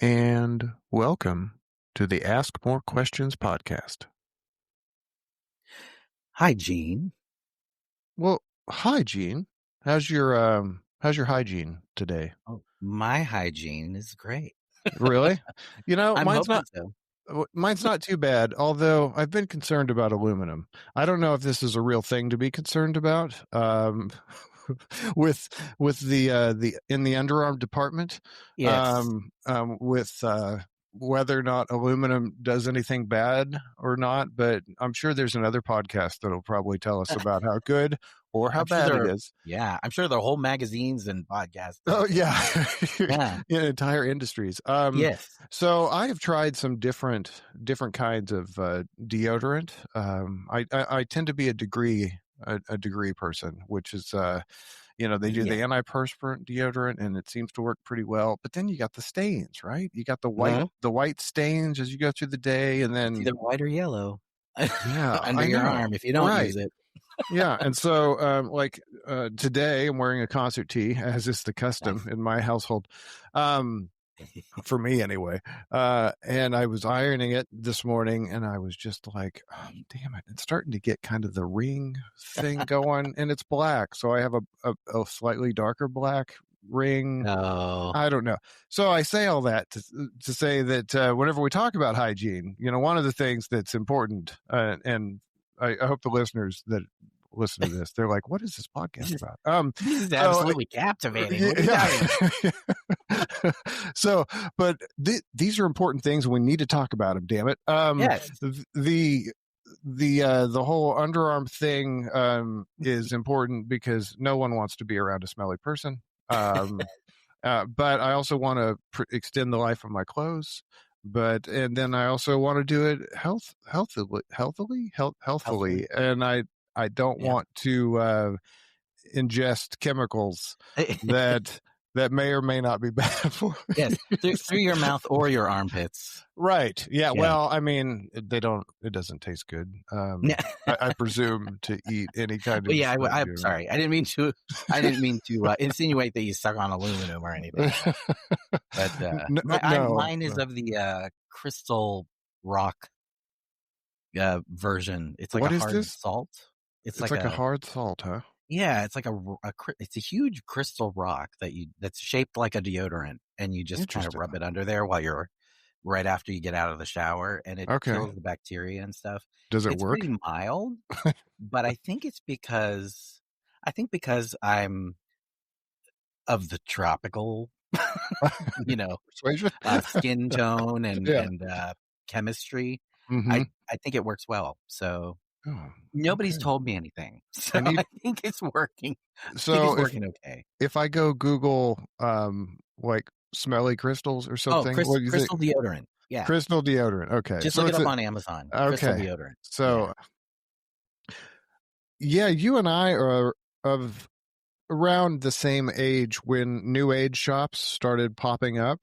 and welcome to the Ask More Questions podcast. Hi, Gene. Well, hi, Gene. How's your hygiene today? Oh, my hygiene is great. Really? I'm hoping so. Mine's not too bad, although I've been concerned about aluminum. I don't know if this is a real thing to be concerned about. With the in the underarm department, Yes. with whether or not aluminum does anything bad or not, but I'm sure there's another podcast that'll probably tell us about how good or how I'm sure bad it there are, is. yeah, I'm sure there are whole magazines and podcasts Oh dedicated. yeah, Yeah. entire industries. Yes. So I have tried some different kinds of deodorant. I tend to be a degree person, which is they do the Yeah. antiperspirant deodorant, and it seems to work pretty well. But then you got the stains, right? You got Mhm. the white stains as you go through the day, and It's then either white or yellow yeah, under I your know, arm if you don't right? use it. Yeah, and so today I'm wearing a concert tee, as is the custom Nice. in my household, for me anyway. And I was ironing it this morning, and I was just like, oh, "Damn it! It's starting to get kind of the ring thing going, and it's black, so I have a slightly darker black ring." Oh, I don't know. So I say all that to say that whenever we talk about hygiene, one of the things that's important, and I hope the listeners that listen to this, they're like, "What is this this podcast is about?" this is So absolutely captivating. What are you talking about? yeah. So, but these are important things, and we need to talk about them. Damn it. Yes. The whole underarm thing is important because no one wants to be around a smelly person. But I also want to extend the life of my clothes. And then I also want to do it Healthily. healthily, and I don't Yeah. want to ingest chemicals that may or may not be bad for Yes. me. Through your mouth or your armpits. Right. Yeah. Yeah. Well, I mean, it doesn't taste good. I presume to eat any kind Well, of, yeah, I'm sorry. I didn't mean to insinuate that you suck on aluminum or anything. But no. mine is of the crystal rock version. It's like a What is hard this? salt. It's It's like like a a hard salt, huh? yeah. It's like it's a huge crystal rock that's shaped like a deodorant, and you just kind of Interesting. rub it under there while you're right after you get out of the shower, and it Okay. kills the bacteria and stuff. Does it It's pretty work? mild, but I think because I'm of the tropical, you know, Persuasion? skin tone Yeah. and chemistry, Mm-hmm. I think it works well. So Oh, nobody's okay. told me anything, I so need I think it's working. I think it's so working okay. if I go Google like smelly crystals or Oh, something, what do you think? crystal deodorant. Yeah, Crystal deodorant. Okay. just So look it it's up on Amazon. Crystal okay. deodorant. Yeah. So yeah, you and I are of around the same age when new age shops started popping up,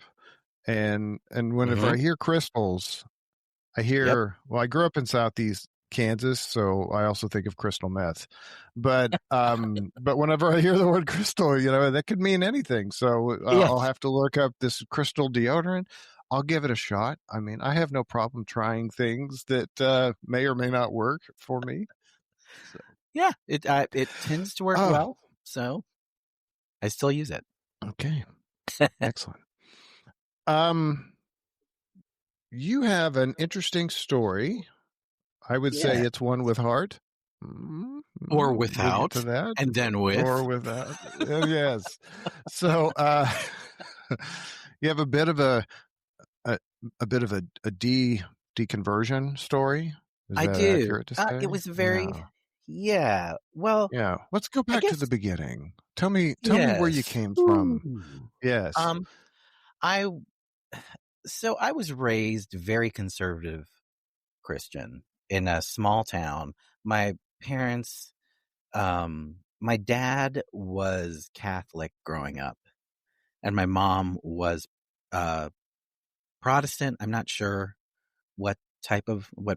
and whenever Hmm. I hear crystals, Yep. I grew up in Southeast Kansas, so I also think of crystal meth. But whenever I hear the word crystal, that could mean anything. So I'll Yes. have to look up this crystal deodorant. I'll give it a shot. I mean, I have no problem trying things that may or may not work for me. So, Yeah. It tends to work oh, well, so I still use it. okay, excellent. Um, you have an interesting story. I would say Yeah. it's one with heart. Or We'll get without, to that. and then with. Or without. Yes. So you have a, a bit of a deconversion story. Is I that do. accurate to It say? was very, Yeah. yeah. Well, Yeah. Let's go I back to the guess beginning. Tell me where you yes. came from. Ooh. Yes. Um, I so I was raised very conservative Christian in a small town. My parents, my dad was Catholic growing up, and my mom was uh, Protestant. I'm not sure what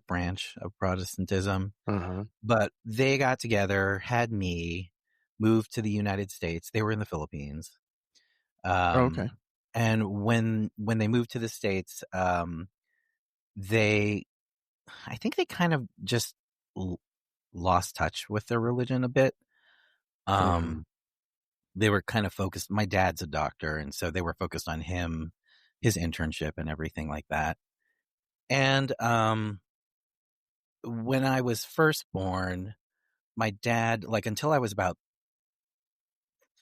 branch of Protestantism, Uh-huh. but they got together, had me, moved to the United States. They were in the Philippines. Okay. And when they moved to the States, they I think they kind of just l lost touch with their religion a bit. Uh-huh. Um, they were kind of focused my dad's a doctor, and so they were focused on him, his internship and everything like that. And, when I was first born, my dad like, until I was about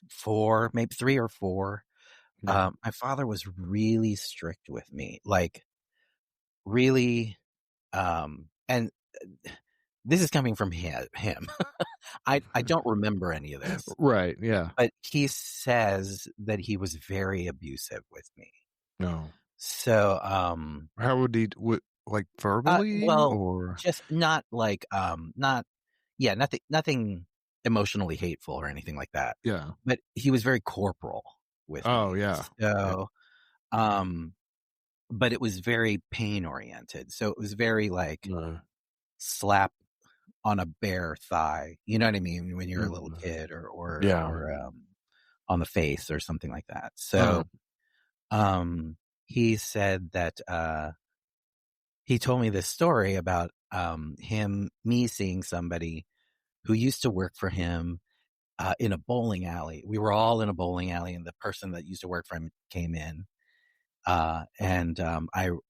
4, maybe 3 or 4, Yeah. my father was really strict with me, like, really, and this is coming from him. I don't remember any of this, Right. Yeah. but he says that he was very abusive with me. No. So, How would he like verbally well, or just not like, not yeah, nothing emotionally hateful or anything like that, yeah. but he was very corporal with Oh, me. yeah. Yeah. So, um, but it was very pain oriented. So it was very like No. slap on a bare thigh. You know what I mean? When you're a little Mhm. kid Yeah. on the face or something like that. Uh-huh. So, he said that, he told me this story about, me seeing somebody who used to work for him, in a bowling alley. We were all in a bowling alley, and the person that used to work for him came in, I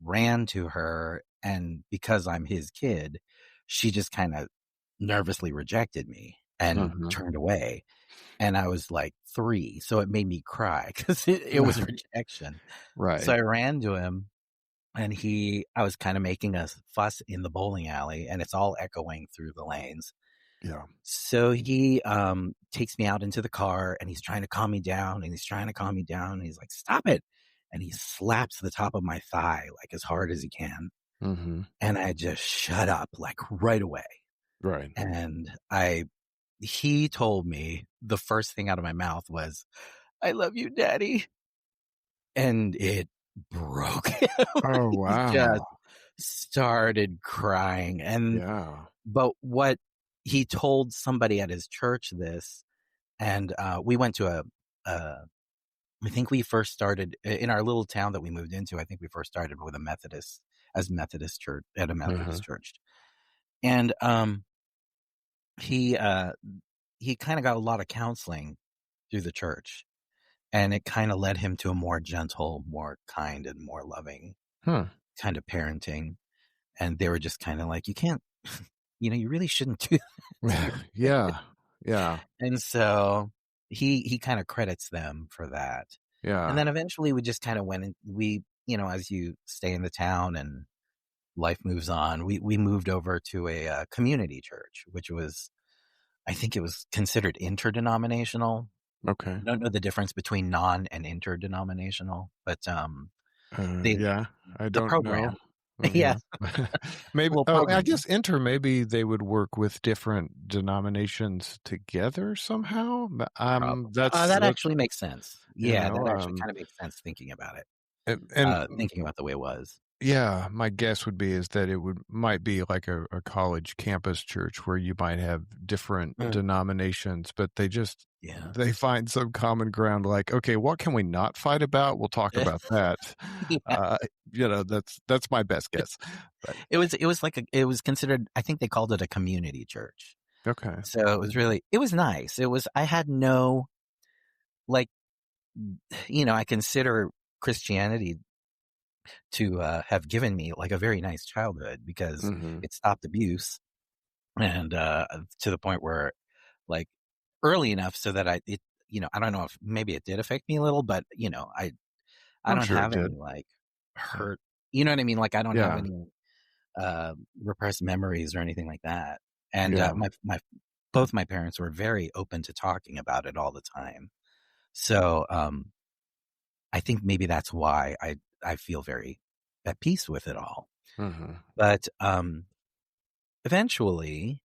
ran to her, and because I'm his kid, she just kinda nervously rejected me and Uh-huh. turned away, and I was, like, 3, so it made me cry 'cause it was rejection. So Right. I ran to him, and I was kinda making a fuss in the bowling alley, and it's all echoing through the lanes. Yeah. So he, takes me out into the car, and he's trying to calm me down, and he's trying to calm me down, and he's like, "Stop it." And he slaps the top of my thigh, like, as hard as he can, Mhm. and I just shut up, like, right away. Right. And he told me the first thing out of my mouth was, "I love you, daddy." And it broke him. Oh, He just wow. started crying, Yeah. but what he told somebody at his church this, and, we went to a I think we first started in our little town that we moved into, I think we first started with a Methodist church at a Uh-huh. Methodist church. And, he, uh, he kinda got a lot of counseling through the church, and it kinda led him to a more gentle, more kind, and more loving Huh. kind of parenting, and they were just kinda like, "You can't you really shouldn't do that to your kid." Yeah. Yeah. And so he kinda credits them for that. And Yeah. then eventually we just kinda went and as you stay in the town and life moves on, we moved over to a, community church, which was I think it was considered interdenominational. Okay. I don't know the difference between non and interdenominational, but, they Yeah. I the don't know. program. Yeah, Yeah. Maybe well, I programming. guess maybe they would work with different denominations together somehow. That actually makes sense. you Yeah, know, that actually kinda makes sense thinking about it, and thinking about the way it was. yeah, my guess would be is that it might be like a college campus church where you might have different Mm, denominations, but yeah. they find some common ground like, "Okay, what can we not fight about? We'll talk about that." Yeah. Uh, that's my best guess, but It was considered I think they called it a community church. okay. So it was nice. I had no like, I consider Christianity to, have given me, like, a very nice childhood because Mhm. it stopped abuse and, to the point where, like, early enough so that I don't know if maybe it did affect me a little, but, I I'm don't sure it have did. any, like, Yeah. hurt you know what I mean? Like, I don't have Yeah. any, repressed memories or anything like that. And, Yeah. my both my parents were very open to talking about it all the time. So, I think maybe that's why I feel very at peace with it all. Mhm. But, eventually,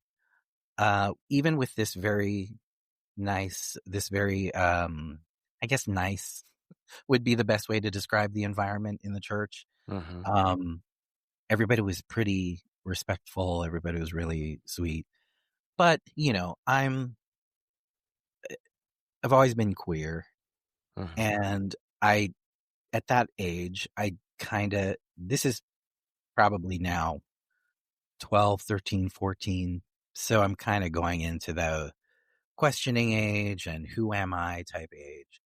even with this very, I guess nice would be the best way to describe the environment in the church. Mhm. Um, everybody was pretty respectful. Everybody was really sweet. But, I've always been queer Mhm. and I at that age, this is probably now 12, 13, 14. So I'm kind of going into the questioning age and who am I type age.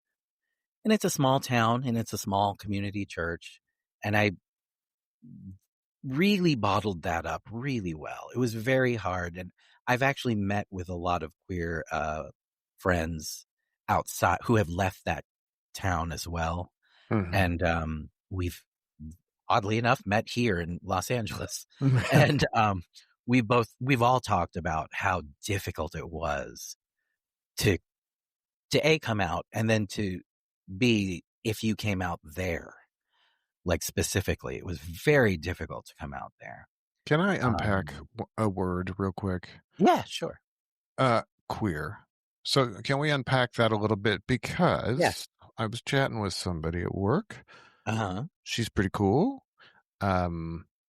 And it's a small town and it's a small community church. And I really bottled that up really well. It was very hard. And I've actually met with a lot of queer friends outside who have left that town as well. Mhm. And we've oddly enough met here in Los Angeles. And we've all talked about how difficult it was to A, come out, and then to B, if you came out there, like specifically, it was very difficult to come out there. Can I unpack Um, a word real quick? yeah, sure. Queer. So can we unpack that a little bit? Yeah. Because I was chatting with somebody at work. Uh-huh. She's pretty cool.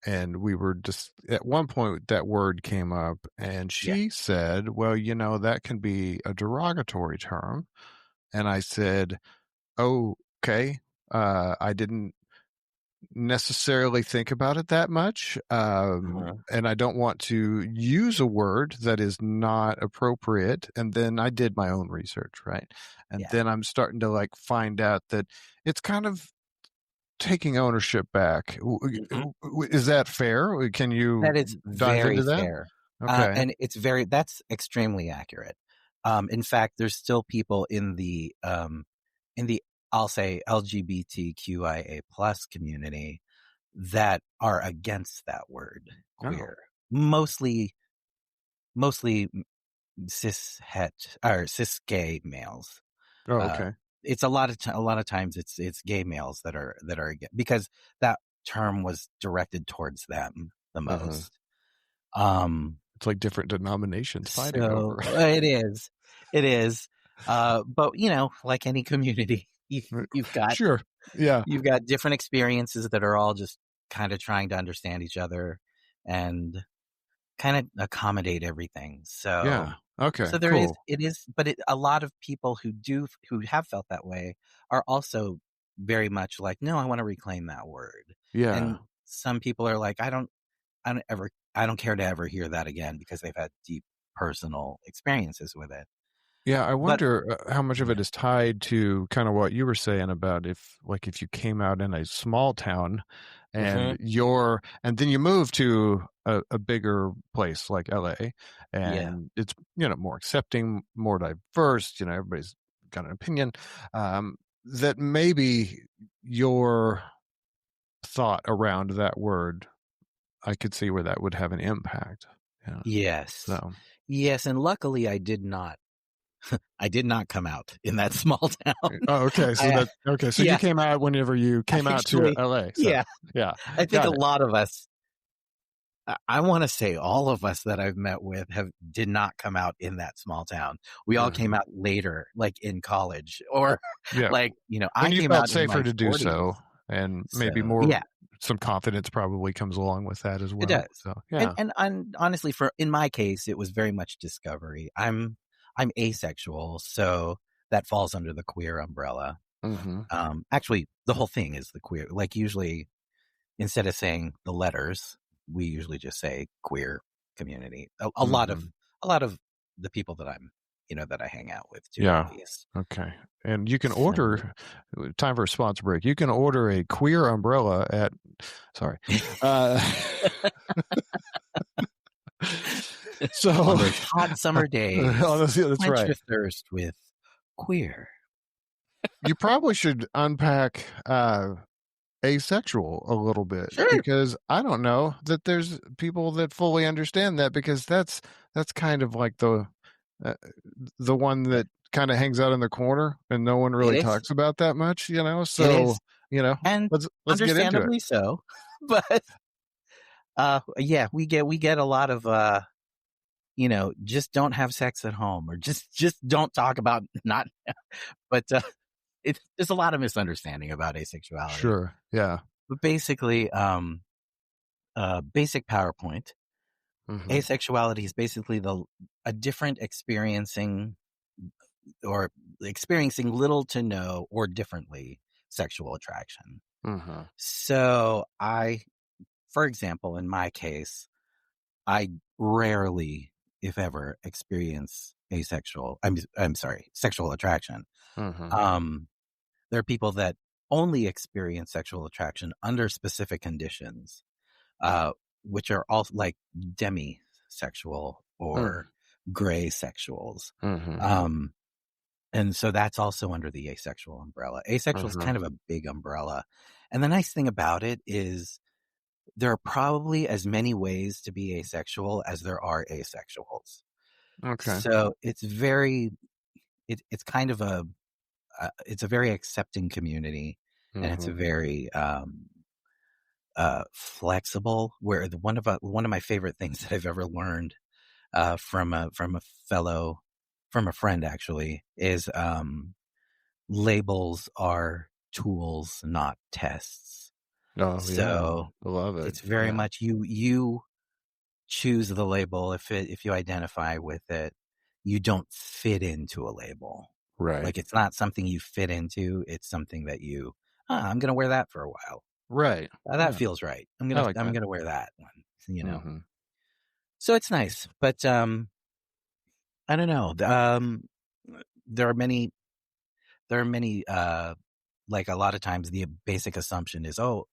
And we were just at one point that word came up, and Yeah. she said, "Well, that can be a derogatory term." And I said, "Oh, okay. I didn't necessarily think about it that much. Uh-huh. And I don't want to use a word that is not appropriate." And then I did my own research, right? And Yeah. then I'm starting to like find out that it's kind of taking ownership back. Mhm. Is that fair? Can you That is dive very into that? fair. Okay. And that's extremely accurate. In fact, there's still people in the, I'll say LGBTQIA plus community that are against that word Oh. queer. Mostly cis cis gay males. Oh, Uh, okay. it's a lot of times it's gay males that are because that term was directed towards them the Uh-huh. most. Um, It's like different denominations fighting so over. it is. But like any community, you've got Sure. Yeah. you've got different experiences that are all just kind of trying to understand each other and kind of accommodate everything. Yeah. Okay. So Cool. but a lot of people who have felt that way are also very much like, no, I want to reclaim that word. Yeah. And some people are like, I don't care to ever hear that again because they've had deep personal experiences with it. Yeah, I But wonder how much of it yeah, is tied to kind of what you were saying about if you came out in a small town hmm and then you move to a bigger place like LA, yeah, and it's, more accepting, more diverse, everybody's got an opinion, that maybe your thought around that word, I could see where that would have an impact. Yeah. yes, So, yes, and luckily I did not come out in that small town. oh, okay. I So you yeah, came out whenever you came out to actually, LA. So yeah, yeah, I think a got it. lot of us. I want to say all of us that I've met with did not come out in that small town. We all came Mhm. out later, like in college, or Yeah. like I When you came felt out in safer my to do 40s. so, and maybe So more, yeah, some confidence probably comes along with that as it well. does. So yeah. And honestly, for in my case, it was very much discovery. I'm asexual, so that falls under the queer umbrella. Hmm. Actually, the whole thing is the queer. Like usually, instead of saying the letters, we usually just say queer community. Hmm. A lot of the people that that I hang out with too, at Yeah. least. Okay. And you can So order. Time for a sponsor break. You can order a queer umbrella at. Sorry. Uh, so on those hot summer days, honestly, that's quench right. your thirst with queer. You probably should unpack asexual a little bit, Sure, because I don't know that there's people that fully understand that, because that's kind of like uh, the one yeah, that kind of hangs out in the corner and no one it really is. talks about that much, It so is, you know and let's get into it. understandably so. But yeah, we get a lot of just don't have sex at home, or just don't talk about not. But there's a lot of misunderstanding about asexuality. Sure. Yeah. But basically, basic PowerPoint, Hmm. asexuality is basically the a different experiencing or experiencing little to no or differently sexual attraction. Mhm. So for example, in my case, I rarely, if ever, experience I'm sorry, sexual attraction. Mhm. Um, there are people that only experience sexual attraction under specific conditions, uh, which are all like demisexual or Mm. gray sexuals. Mhm. Um, and so that's also under the asexual umbrella. Asexual is Mhm. kind of a big umbrella. And the nice thing about it is there are probably as many ways to be asexual as there are asexuals. Okay. So it's kind of it's a very accepting community, and it's a Mhm. very flexible. Where one of my favorite things that I've ever learned from a friend actually is labels are tools, not tests. Oh, yeah. So I love it. it's very Yeah. much you choose the label if you identify with it. You don't fit into a label. Right. Like, it's not something you fit into, it's something that I'm gonna wear that for a while. Right. That Yeah. feels right. I like I'm that. gonna wear that one, you know? Mhm. So it's nice, but, I don't know, there are many there are many, like, a lot of times the basic assumption is, "Oh,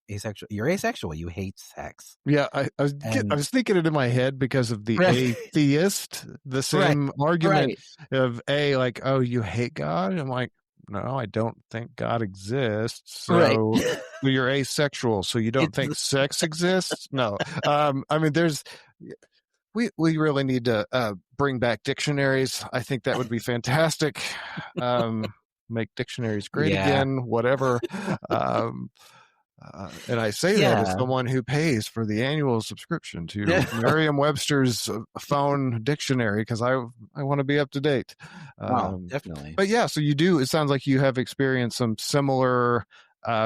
you're asexual, you hate sex." Yeah, I And was thinking it in my head because of the right, atheist, the right, same argument right, of like, "Oh, you hate God?" I'm like, "No, I don't think God exists, right. so you're asexual, so you don't It's think sex exists?" No. I mean, we really need to, bring back dictionaries. I think that would be fantastic. Make dictionaries great yeah. again, whatever. Um and I say that as Yeah. someone who pays for the annual subscription to Merriam-Webster's phone dictionary because I want to be up to date. Oh, Um, definitely. but yeah, so you do. It sounds like you have experienced some similar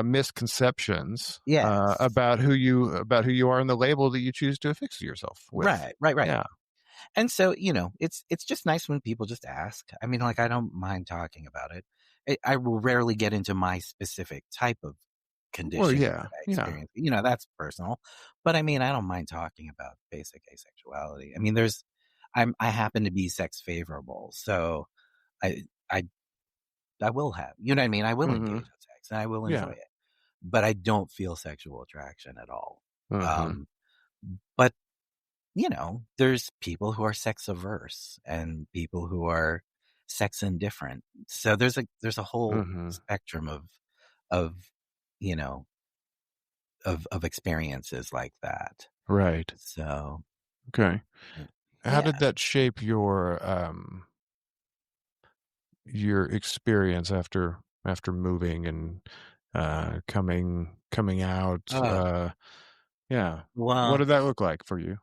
misconceptions Yes. about who you are and the label that you choose to affix yourself with. Right, right, right. Yeah. And so, it's just nice when people just ask. I mean, like, I don't mind talking about it. I will rarely get into my specific type of Well, condition yeah, that I yeah. experience. That's personal. But I mean, I don't mind talking about basic asexuality. I mean, I happen to be sex favorable, so I I I will have, you know what I mean? I will engage Hmm. in sex and I will enjoy Yeah. it, but I don't feel sexual attraction at all. Hmm. Um, but there's people who are sex averse and people who are sex indifferent. So there's a whole Hmm. spectrum of you know of experiences like that. Right. So Okay. How yeah. did that shape your experience after moving and coming out? Uh, Yeah. What well, did that look like for you?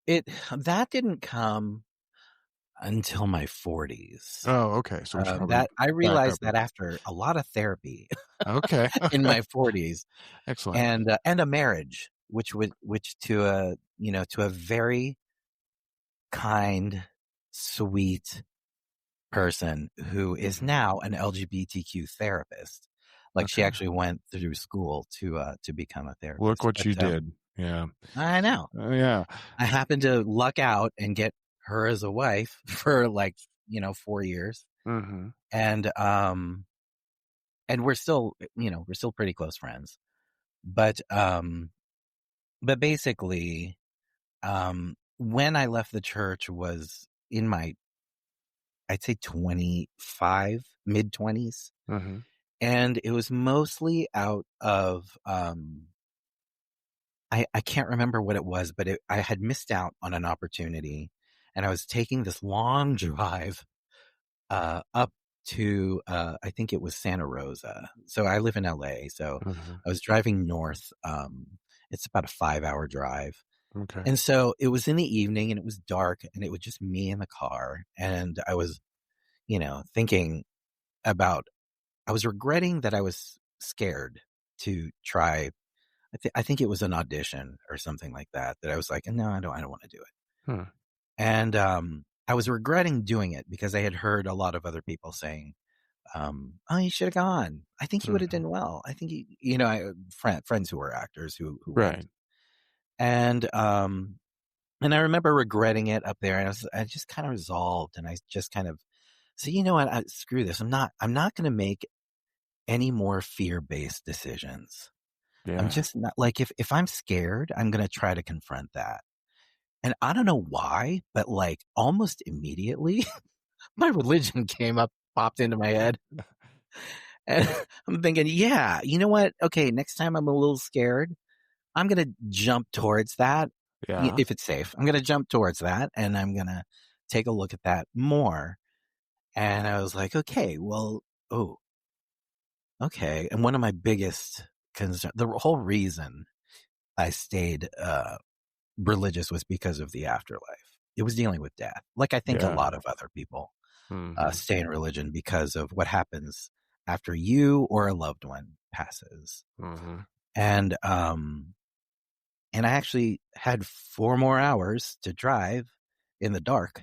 it that didn't come until my 40s. Oh, okay. So we should probably That I back up realized a that after a lot of therapy okay. in Okay. my 40s Excellent. and a marriage, which to a very kind, sweet person who is Mhm. now an LGBTQ therapist. Like, she Okay. actually went through school to become a Look therapist. what But you did. Yeah. I know Yeah. I happened to luck out and get her as a wife for, like, 4 years, Mhm. and we're still pretty close friends. But basically, when I left the church was in my, I'd say 25, mid-20s. Mhm. And it was mostly out of, I can't remember what it was, but I had missed out on an opportunity, and I was taking this long drive, up to, I think it was Santa Rosa. So I live in LA, so Mhm. I was driving north, it's about a 5-hour drive. Okay. And so it was in the evening and it was dark and it was just me in the car, and I was, thinking about I was regretting that I was scared to try. I think it was an audition or something like that, that I was like, "No, I don't wanna do it." Hmm. And, I was regretting doing it because I had heard a lot of other people saying, oh, you should have gone. I think you would have Mhm. done well. I think friends who were actors who went. Right. And and I remember regretting it up there, and I just kind of resolved, and I just kind of, so you know what, screw this. I'm not going to make any more fear-based decisions. I'm Yeah. just not, like, if I'm scared, I'm going to try to confront that. And I don't know why, but like almost immediately, my religion popped into my head. And I'm thinking, yeah, you know what? Okay, next time I'm a little scared, I'm going to jump towards that. Yeah. If it's safe, I'm going to jump towards that, and I'm going to take a look at that more. And I was like, okay, well, oh, okay. And one of my biggest concerns, the whole reason I stayed religious was because of the afterlife. It was dealing with death. Like I think a Yeah. lot of other people Mhm. stay in religion because of what happens after you or a loved one passes. Mhm. And I actually had 4 more hours to drive in the dark.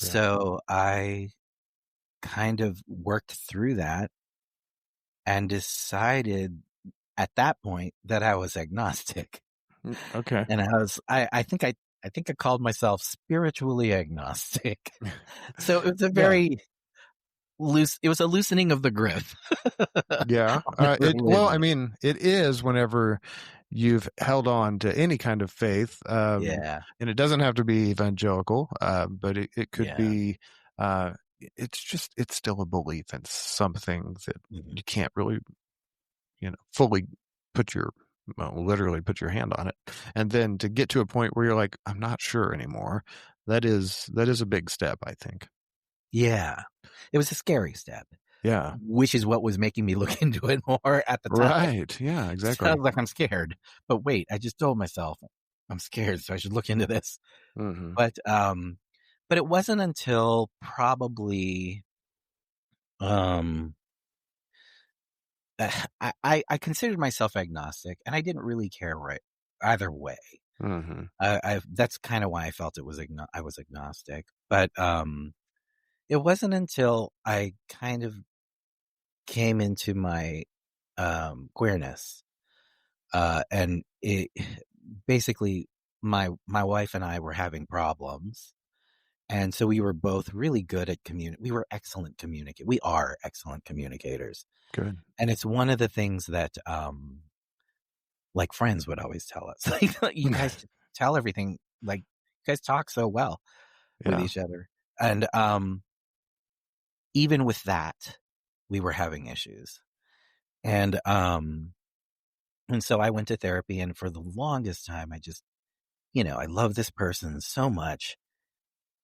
Yeah. So I kind of worked through that and decided at that point that I was agnostic. Okay. And I think I called myself spiritually agnostic. So it was a Yeah. very it was a loosening of the grip Yeah. on Well, I religion. mean, it is whenever you've held on to any kind of faith, Yeah. and it doesn't have to be evangelical, but it could Yeah. be, uh, it's still a belief in something that Mhm. you can't really, fully put your, well, literally put your hand on it. And then to get to a point where you're like, I'm not sure anymore. That is a big step, I think. Yeah. It was a scary step, Yeah. which is what was making me look into it more at the time. Right. Yeah, exactly. Sounds like I'm scared, but wait, I just told myself I'm scared, so I should look into this. Hmm. But but it wasn't until probably um I considered myself agnostic, and I didn't really care right either way. Hmm. I that's kind of why I felt I was agnostic. But it wasn't until I kind of came into my queerness, and it basically, my wife and I were having problems, and so we were both really good at we were excellent communicators. We are excellent communicators, Good. and it's one of the things that like friends would always tell us. Like, you guys just tell everything. Like, you guys talk so well with Yeah. each other. And even with that, we were having issues. And so I went to therapy, and for the longest time I just, I love this person so much,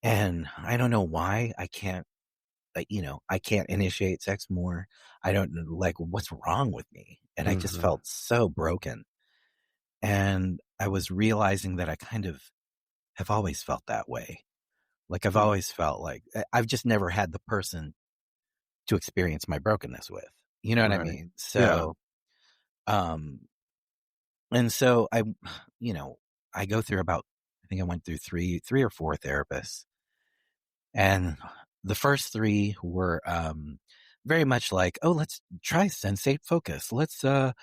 and I don't know why I can't, I can't initiate sex more. I don't know, like, what's wrong with me. And I just Hmm. felt so broken. And I was realizing that I kind of have always felt that way. Like, I've always felt like I've just never had the person to experience my brokenness with. You know what I Right. mean? Yeah. So, um, and so you know, I go through about, I think I went through three or four therapists, and the first three were, very much like, oh, let's try sensate focus. Let's, why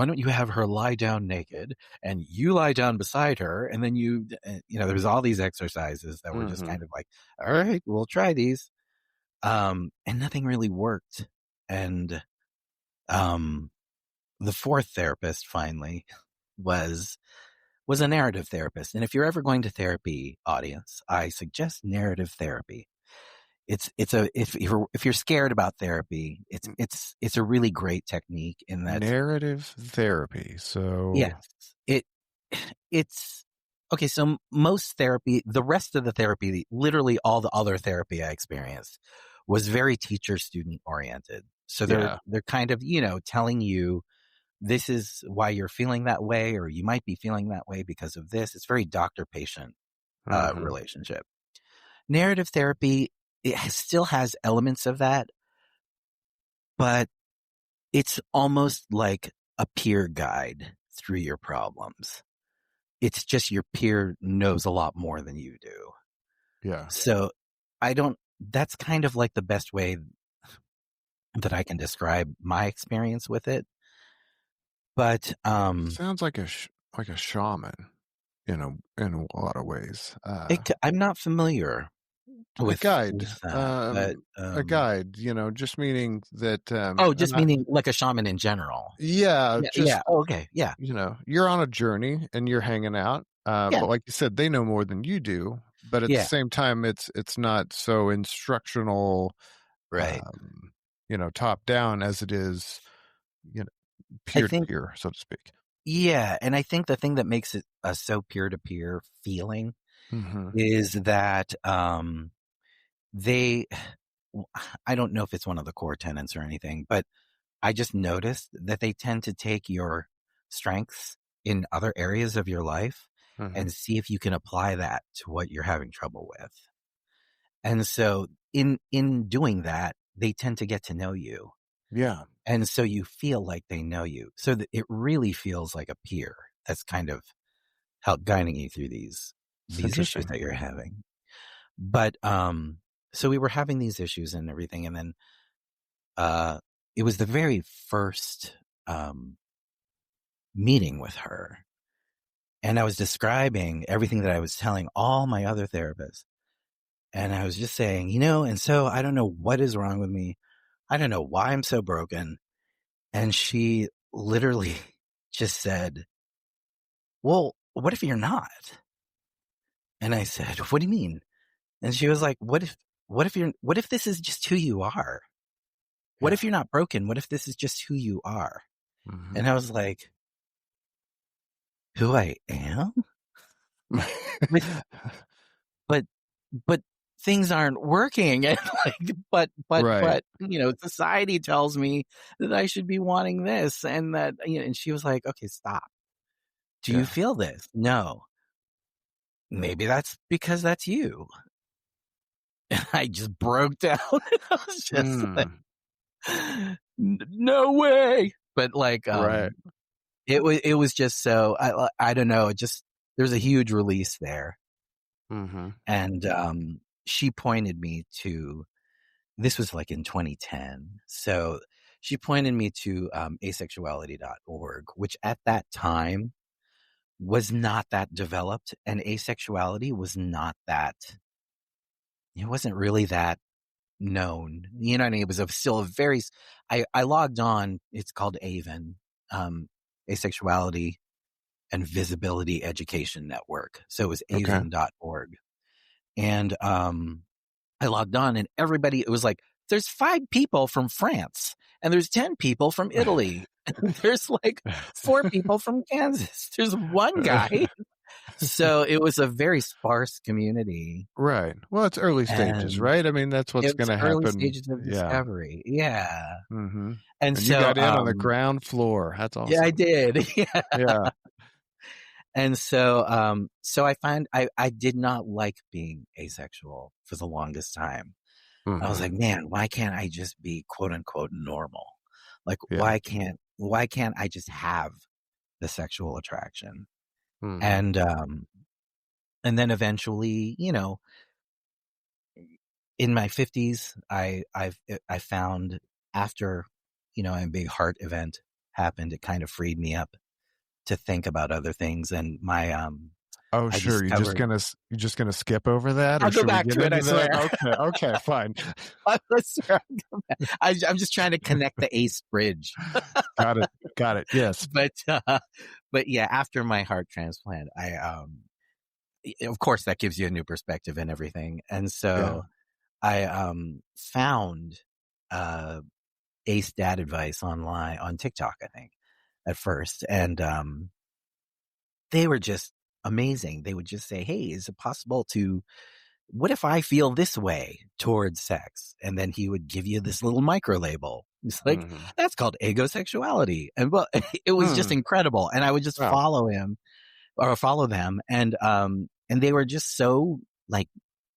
don't you have her lie down naked and you lie down beside her. And then there was all these exercises that were just Hmm. kind of like, all right, we'll try these. And nothing really worked. And, um, the fourth therapist finally was a narrative therapist. And if you're ever going to therapy, audience, I suggest narrative therapy. It's a if you're scared about therapy, it's a really great technique in that, Narrative therapy. yes, So, it it's okay. So most therapy, the rest of the therapy, literally all the other therapy I experienced, was very teacher student oriented. So yeah. they're kind of, telling you, this is why you're feeling that way, or you might be feeling that way because of this. It's very doctor patient Hmm. relationship. Narrative therapy, still has elements of that, but it's almost like a peer guide through your problems. It's just your peer knows a lot more than you do. Yeah. So I don't, that's kind of like the best way that I can describe my experience with it. But Sounds like a shaman, in a lot of ways. I'm not familiar A with guide, that, but a guide, just meaning that, oh, and just meaning like a shaman in general. yeah, Yeah, just, yeah. Oh, okay. Yeah. you're on a journey and you're hanging out. Yeah. But like you said, they know more than you do. But at the Yeah. same time, it's not so instructional, Right. top down as it is, I peer to think, peer, so to speak. yeah. And I think the thing that makes it a so peer to peer feeling Hmm. is that they, I don't know if it's one of the core tenets or anything, but I just noticed that they tend to take your strengths in other areas of your life Hmm. and see if you can apply that to what you're having trouble with. And so in doing that, they tend to get to know you. Yeah, And so you feel like they know you. So that it really feels like a peer that's kind of help guiding you through it's these issues interesting. that you're having. But so we were having these issues and everything, and then uh it was the very first meeting with her. And I was describing everything that I was telling all my other therapists. And I was just saying, and so I don't know what is wrong with me. I don't know why I'm so broken. And she literally just said, well, what if you're not? And I said, what do you mean? And she was like, what if this is just who you are? What Yeah. if you're not broken? What if this is just who you are? Hmm. And I was like, who I am? But, but, but things aren't working. And like, Right. but, society tells me that I should be wanting this and that, and she was like, okay, stop. Do you Yeah. feel this? No. Maybe that's because that's you. And I just broke down. I was just like, Mm. no way. But like, Right. it was just so, I don't know. It just, there's a huge release there. Hmm. And, she pointed me to, this was like in 2010. So she pointed me to, asexuality.org, which at that time was not that developed, and asexuality was not that, it wasn't really that known. You know what I mean? It was still a very, I logged on, it's called AVEN, Asexuality and Visibility Education Network. So it was Okay. aven.org. And I logged on and everybody, it was like, there's 5 people from France and there's 10 people from Italy. And there's like 4 people from Kansas. There's one guy. So it was a very sparse community. Right. Well, it's early stages, And right? I mean, that's what's it was gonna early happen. stages of Yeah. discovery. Yeah. Mhm. And And you so, got in on the ground floor. That's yeah, I awesome. did. Yeah. Yeah. And so, so I find I did not like being asexual for the longest time. I was Mhm. like, man, why can't I just be quote unquote normal? Like, Yeah. why can't I just have the sexual attraction? Mhm. And then eventually, in my 50s, I found after, a big heart event happened, it kind of freed me up to think about other things. And Oh, I sure. discovered, You're just gonna skip over that, or I'll go should we back get to it. I into swear. that? Okay. Okay, fine. I swear I'll go back. I'm just trying to connect the ace bridge. Got it. Got it. Yes. But, but yeah, after my heart transplant, of course that gives you a new perspective and everything. And Yeah. so I, found, uh, ace dad advice online on TikTok, I think, at first. And, they were just amazing. They would just say, hey, is it possible to, what if I feel this way towards sex? And then he would give you this little micro label. It's like, Mhm. that's called agosexuality. And well, it was just Hmm. incredible. And I would just Wow. follow him or follow them. And they were just so like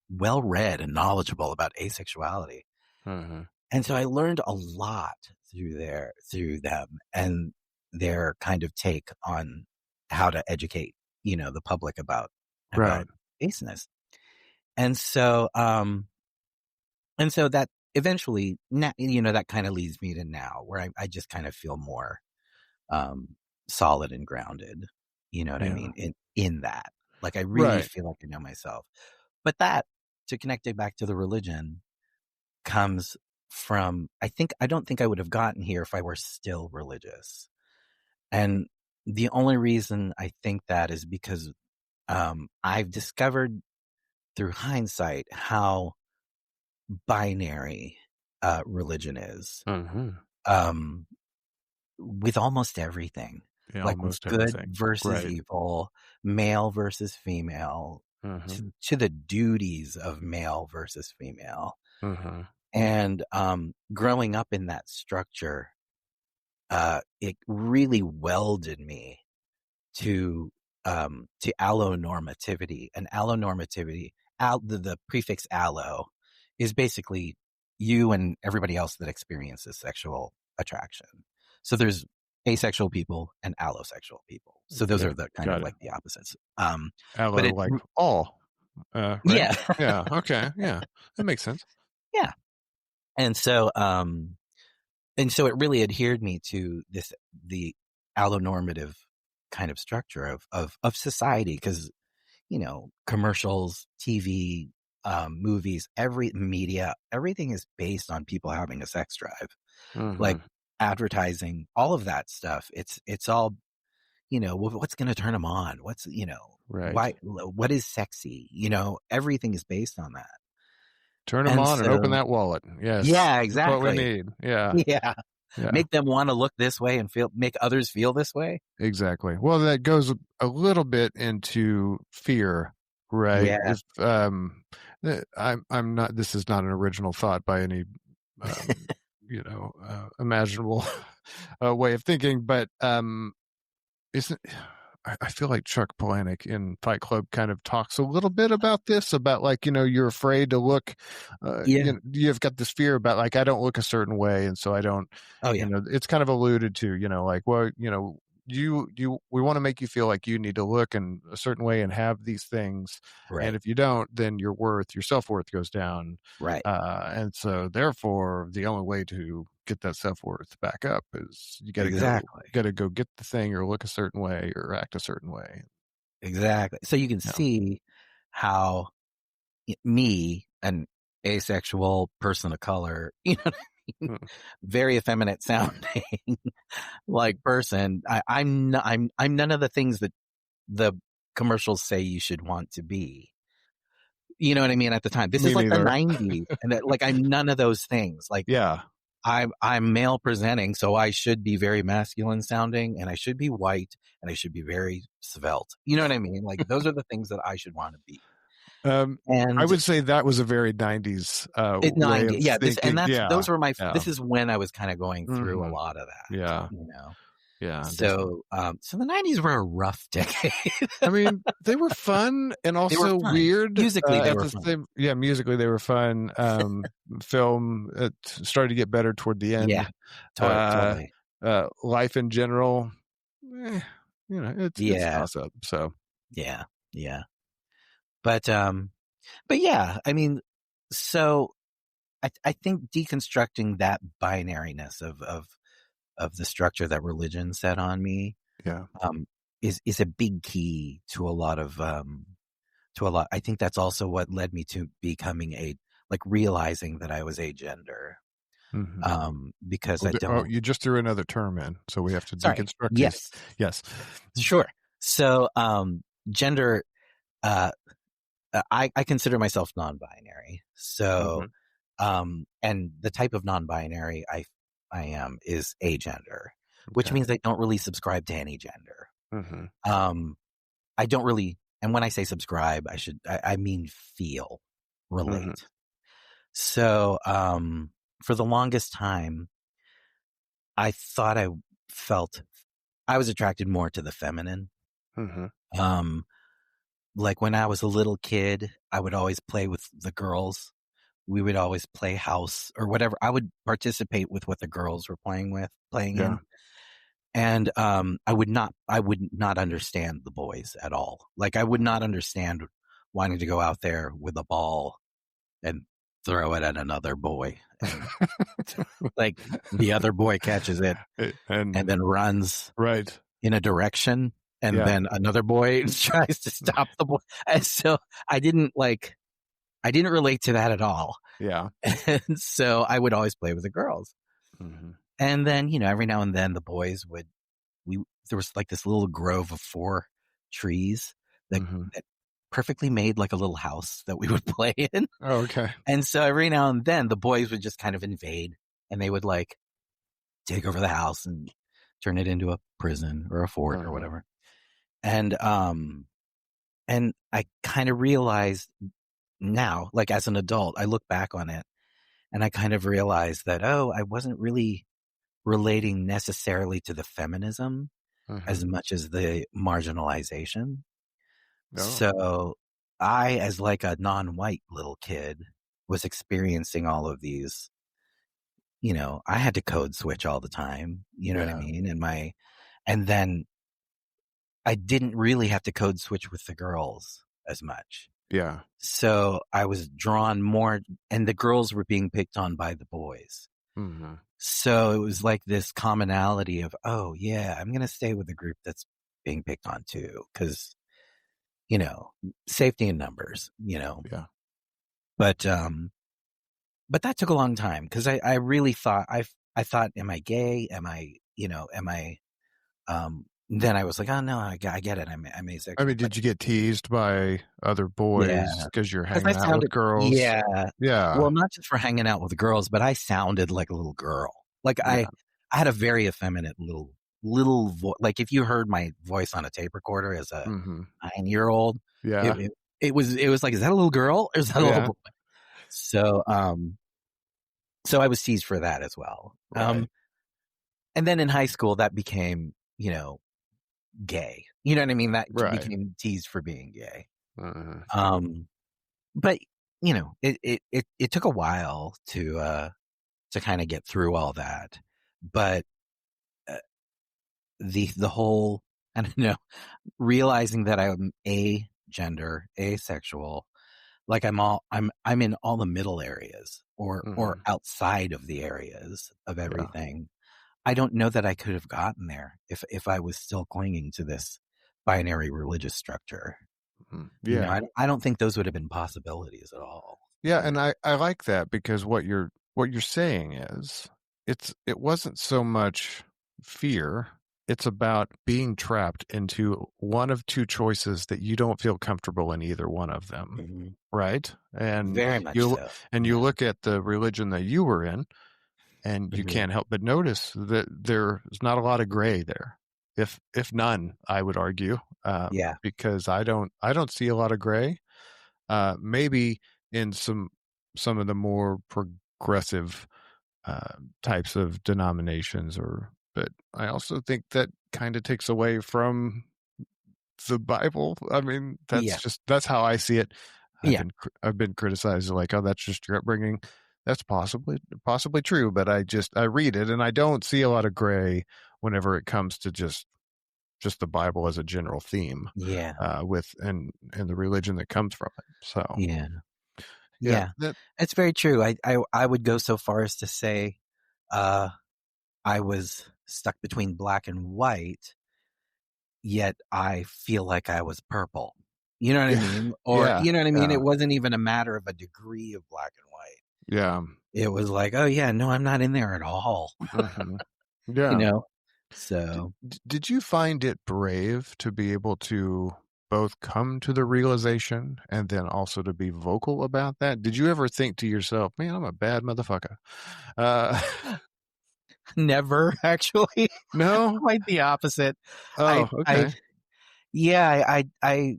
well read and knowledgeable about asexuality. Mhm. And so I learned a lot through them and their kind of take on how to educate, the public Right. about aceness. And so, that eventually, that kind of leads me to now, where I just kind of feel more solid and grounded. You know what I Yeah. mean? In that, like, I really Right. feel like I know myself. But that, to connect it back to the religion, comes from, I don't think I would have gotten here if I were still religious. And the only reason I think that is because I've discovered through hindsight how binary religion is, Mm-hmm. um, with almost everything, Yeah, like with almost good everything. versus Right. evil, male versus female, Mm-hmm. to the duties of male versus female. Mm-hmm. And growing up in that structure, it really welded me to allonormativity. And allonormativity, the prefix allo, is basically you and everybody else that experiences sexual attraction. So there's asexual people and allosexual people. So those Okay. are the kind of Got it. like the opposites. But Allo, it, like all. Right? yeah, Yeah. Okay. Yeah. That makes sense. yeah. And so, it really adhered me to the allonormative kind of structure of society, because commercials, TV, movies, every media, everything is based on people having a sex drive. Mm-hmm. Like advertising, all of that stuff. It's all, what's going to turn them on? What's, Right. why, what is sexy? Everything is based on that. Turn them And on and open so, that wallet. Yes. yeah, That's what we exactly. need. Yeah. Yeah. Yeah. Make them want to look this way and make others feel this way. Exactly. Well, that goes a little bit into fear, right? Yeah. If I'm not. This is not an original thought by any, um, imaginable way of thinking, but isn't I feel like Chuck Palahniuk in Fight Club kind of talks a little bit about this, about like, you're afraid to look, Yeah. you've got this fear about like, I don't look a certain way. And so I don't, Oh, yeah. it's kind of alluded to, like, well, we want to make you feel like you need to look in a certain way and have these things. And Right. if you don't, then your self-worth goes down. Right. And so therefore the only way to get that self-worth back up is you Exactly. got to go get the thing or look a certain way or act a certain way. Exactly. So you can Yeah. see how me, an asexual person of color, Mm. very effeminate sounding, like person, I'm none of the things that the commercials say you should want to be. You know what I mean? At the time, this Me is like the neither. 90s, and like I'm none of those things. Like Yeah. I'm male presenting, so I should be very masculine sounding, and I should be white, and I should be very svelte. You know what I mean? Like those are the things that I should want to be. Um, I And would say that was a very 90s it way of 90, yeah, thinking. Yeah. Yeah. this is when I was kind of going through a Hmm. lot of that, Yeah. Yeah. Definitely. So the 90s were a rough decade. I mean, they were fun and They were also fun. weird Musically, they at were the fun. same. Yeah, musically they were fun. Film it started to get better toward the Yeah, end. Uh, totally. Life in general, eh, it's Yeah, toss up. So yeah, yeah. But yeah, I mean, so I think deconstructing that binariness of the structure that religion set on me, yeah. um, is a big key to a lot of to a lot. I think that's also what led me to becoming realizing that I was agender. Hmm. Because I Oh, don't. you just threw another term in, so we have to Sorry. deconstruct these. Yes. Yes. Sure. So, gender. Uh, I consider myself non-binary. So, Hmm. and the type of non-binary I am is agender, which Okay. means I don't really subscribe to any gender. Hmm. Um, I don't really, and when I say subscribe, I mean feel, Hmm. relate. So, for the longest time, I thought I was attracted more to the feminine. Hmm. Um, like when I was a little kid, I would always play with the girls. We would always play house or whatever. I would participate with what the girls were playing Yeah. in. And I would not understand the boys at all. Like I would not understand wanting to go out there with a ball and throw it at another boy. And like the other boy catches it And and then runs right. in a direction. And Yeah. then another boy tries to stop the boy. And so I didn't relate to that at all. Yeah. And so I would always play with the girls. Mm-hmm. And then, every now and then the boys there was like this little grove of 4 trees that, Mm-hmm. that perfectly made like a little house that we would play in. Oh, okay. And so every now and then the boys would just kind of invade and they would like take over the house and turn it into a prison or a fort or whatever. And I kind of realized now, like as an adult, I look back on it and I kind of realized that, I wasn't really relating necessarily to the feminism as much as the marginalization. Oh. So I, as like a non-white little kid, was experiencing all of these, I had to code switch all the time, you know what I Yeah. mean? And then I didn't really have to code switch with the girls as much. Yeah. So I was drawn more, and the girls were being picked on by the boys. Mm-hmm. So it was like this commonality of, oh yeah, I'm going to stay with the group that's being picked on too. Cause, safety in numbers, Yeah. but that took a long time. Cause I really thought, I thought, am I gay? Am I, then I was like, oh no, I get it. I'm I asexual, mean, but did you get teased by other yeah, boys because you're cause I hanging out with sounded, girls? yeah, Yeah. well, not just for hanging out with girls, but I sounded like a little girl. Like Yeah. I had a very effeminate little voice. Like if you heard my voice on a tape recorder as a Mm-hmm. 9-year-old, it, Yeah. it it was like, is that a little girl or is that a little Yeah. boy? So so I was teased for that as well. Right. And then in high school that became, gay. You know what I mean? That Right. became teased for being gay. Uh-huh. But it took a while to kind of get through all that. But uh, the whole, I don't know, realizing that I'm asexual, like I'm in all the middle areas or Mm-hmm. outside of the areas of Yeah. everything. I don't know that I could have gotten there if I was still clinging to this binary religious structure. Mhm. Yeah. I don't think those would have been possibilities at all. Yeah, and I like that because what you're saying is it wasn't so much fear, it's about being trapped into one of two choices that you don't feel comfortable in either one of them, Mhm. right? And Very much you so. you Yeah. look at the religion that you were in, and you Mhm. can't help but notice that there's not a lot of gray there, if none, I would argue, Yeah. because I don't see a lot of gray. Maybe in some of the more progressive types of denominations, but I also think that kind of takes away from the Bible. I mean, Yeah. that's how I see it. Yeah. I've been criticized like, oh, that's just your upbringing. That's possibly true, but I read it and I don't see a lot of gray whenever it comes to just the Bible as a general theme, Yeah. with and the religion that comes from it. So Yeah. yeah, Yeah. that It's very true. I would go so far as to say, uh, I was stuck between black and white, yet I feel like I was purple. You know what I yeah, mean? Or, yeah, you know what I mean? yeah, It wasn't even a matter of a degree of black and white. yeah, It was like, oh yeah, no, I'm not in there at all. hmm you yeah. know? Did, So did you find it brave to be able to both come to the realization and then also to be vocal about that? Did you ever think to yourself, man, I'm a bad motherfucker? Uh, never actually. no? Quite the opposite. Oh, I okay. yeah, I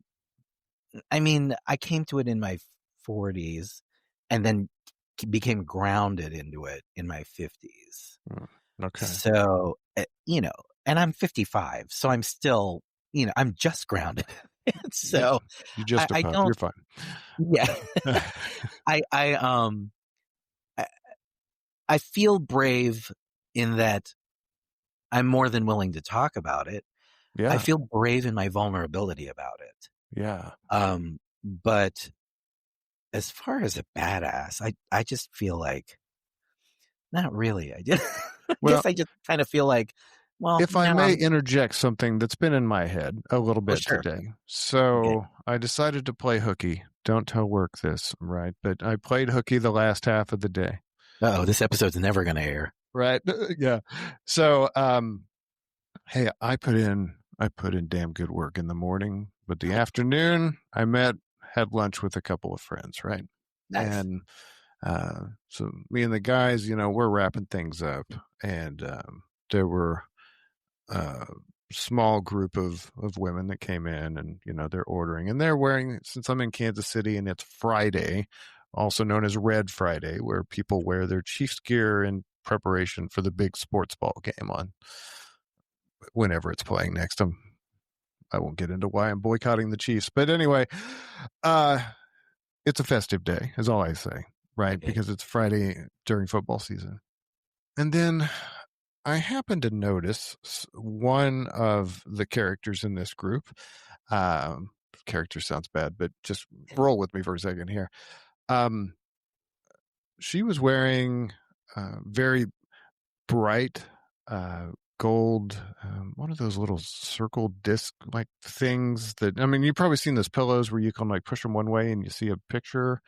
mean, I came to it in my 40s and then became grounded into it in my 50s. Mm, okay. So, and I'm 55, so I'm still, I'm just grounded. Yeah. So You're just a I pup. don't, You're fine. yeah, I, I, I feel brave in that I'm more than willing to talk about it. I Yeah. feel brave in my vulnerability about it. Yeah. But as far as a badass, I just feel like not really. I Well, guess I just kind of feel like, well, if I no, may I'm interject something that's been in my head a little oh bit sure, today. okay. So I decided to play hooky. Don't tell work this, right? But I played hooky the last half of the day. Oh, this episode's never going to air. Right. Yeah. So, hey, I put in damn good work in the morning, but the afternoon had lunch with a couple of friends, right? Nice. And so me and the guys, we're wrapping things up, and there were a small group of women that came in, and they're ordering, and they're wearing, since I'm in Kansas City and it's Friday, also known as Red Friday, where people wear their Chiefs gear in preparation for the big sports ball game on whenever it's playing next. I won't get into why I'm boycotting the Chiefs, but anyway, uh, it's a festive day, is all I say, right? Okay. Because it's Friday during football season. And then I happened to notice one of the characters in this group. Um, Character sounds bad, but just roll with me for a second here. Um, she was wearing very bright uh, gold, one of those little circle disc like things that, I mean, you've probably seen those pillows where you can like push them one way and you see a picture,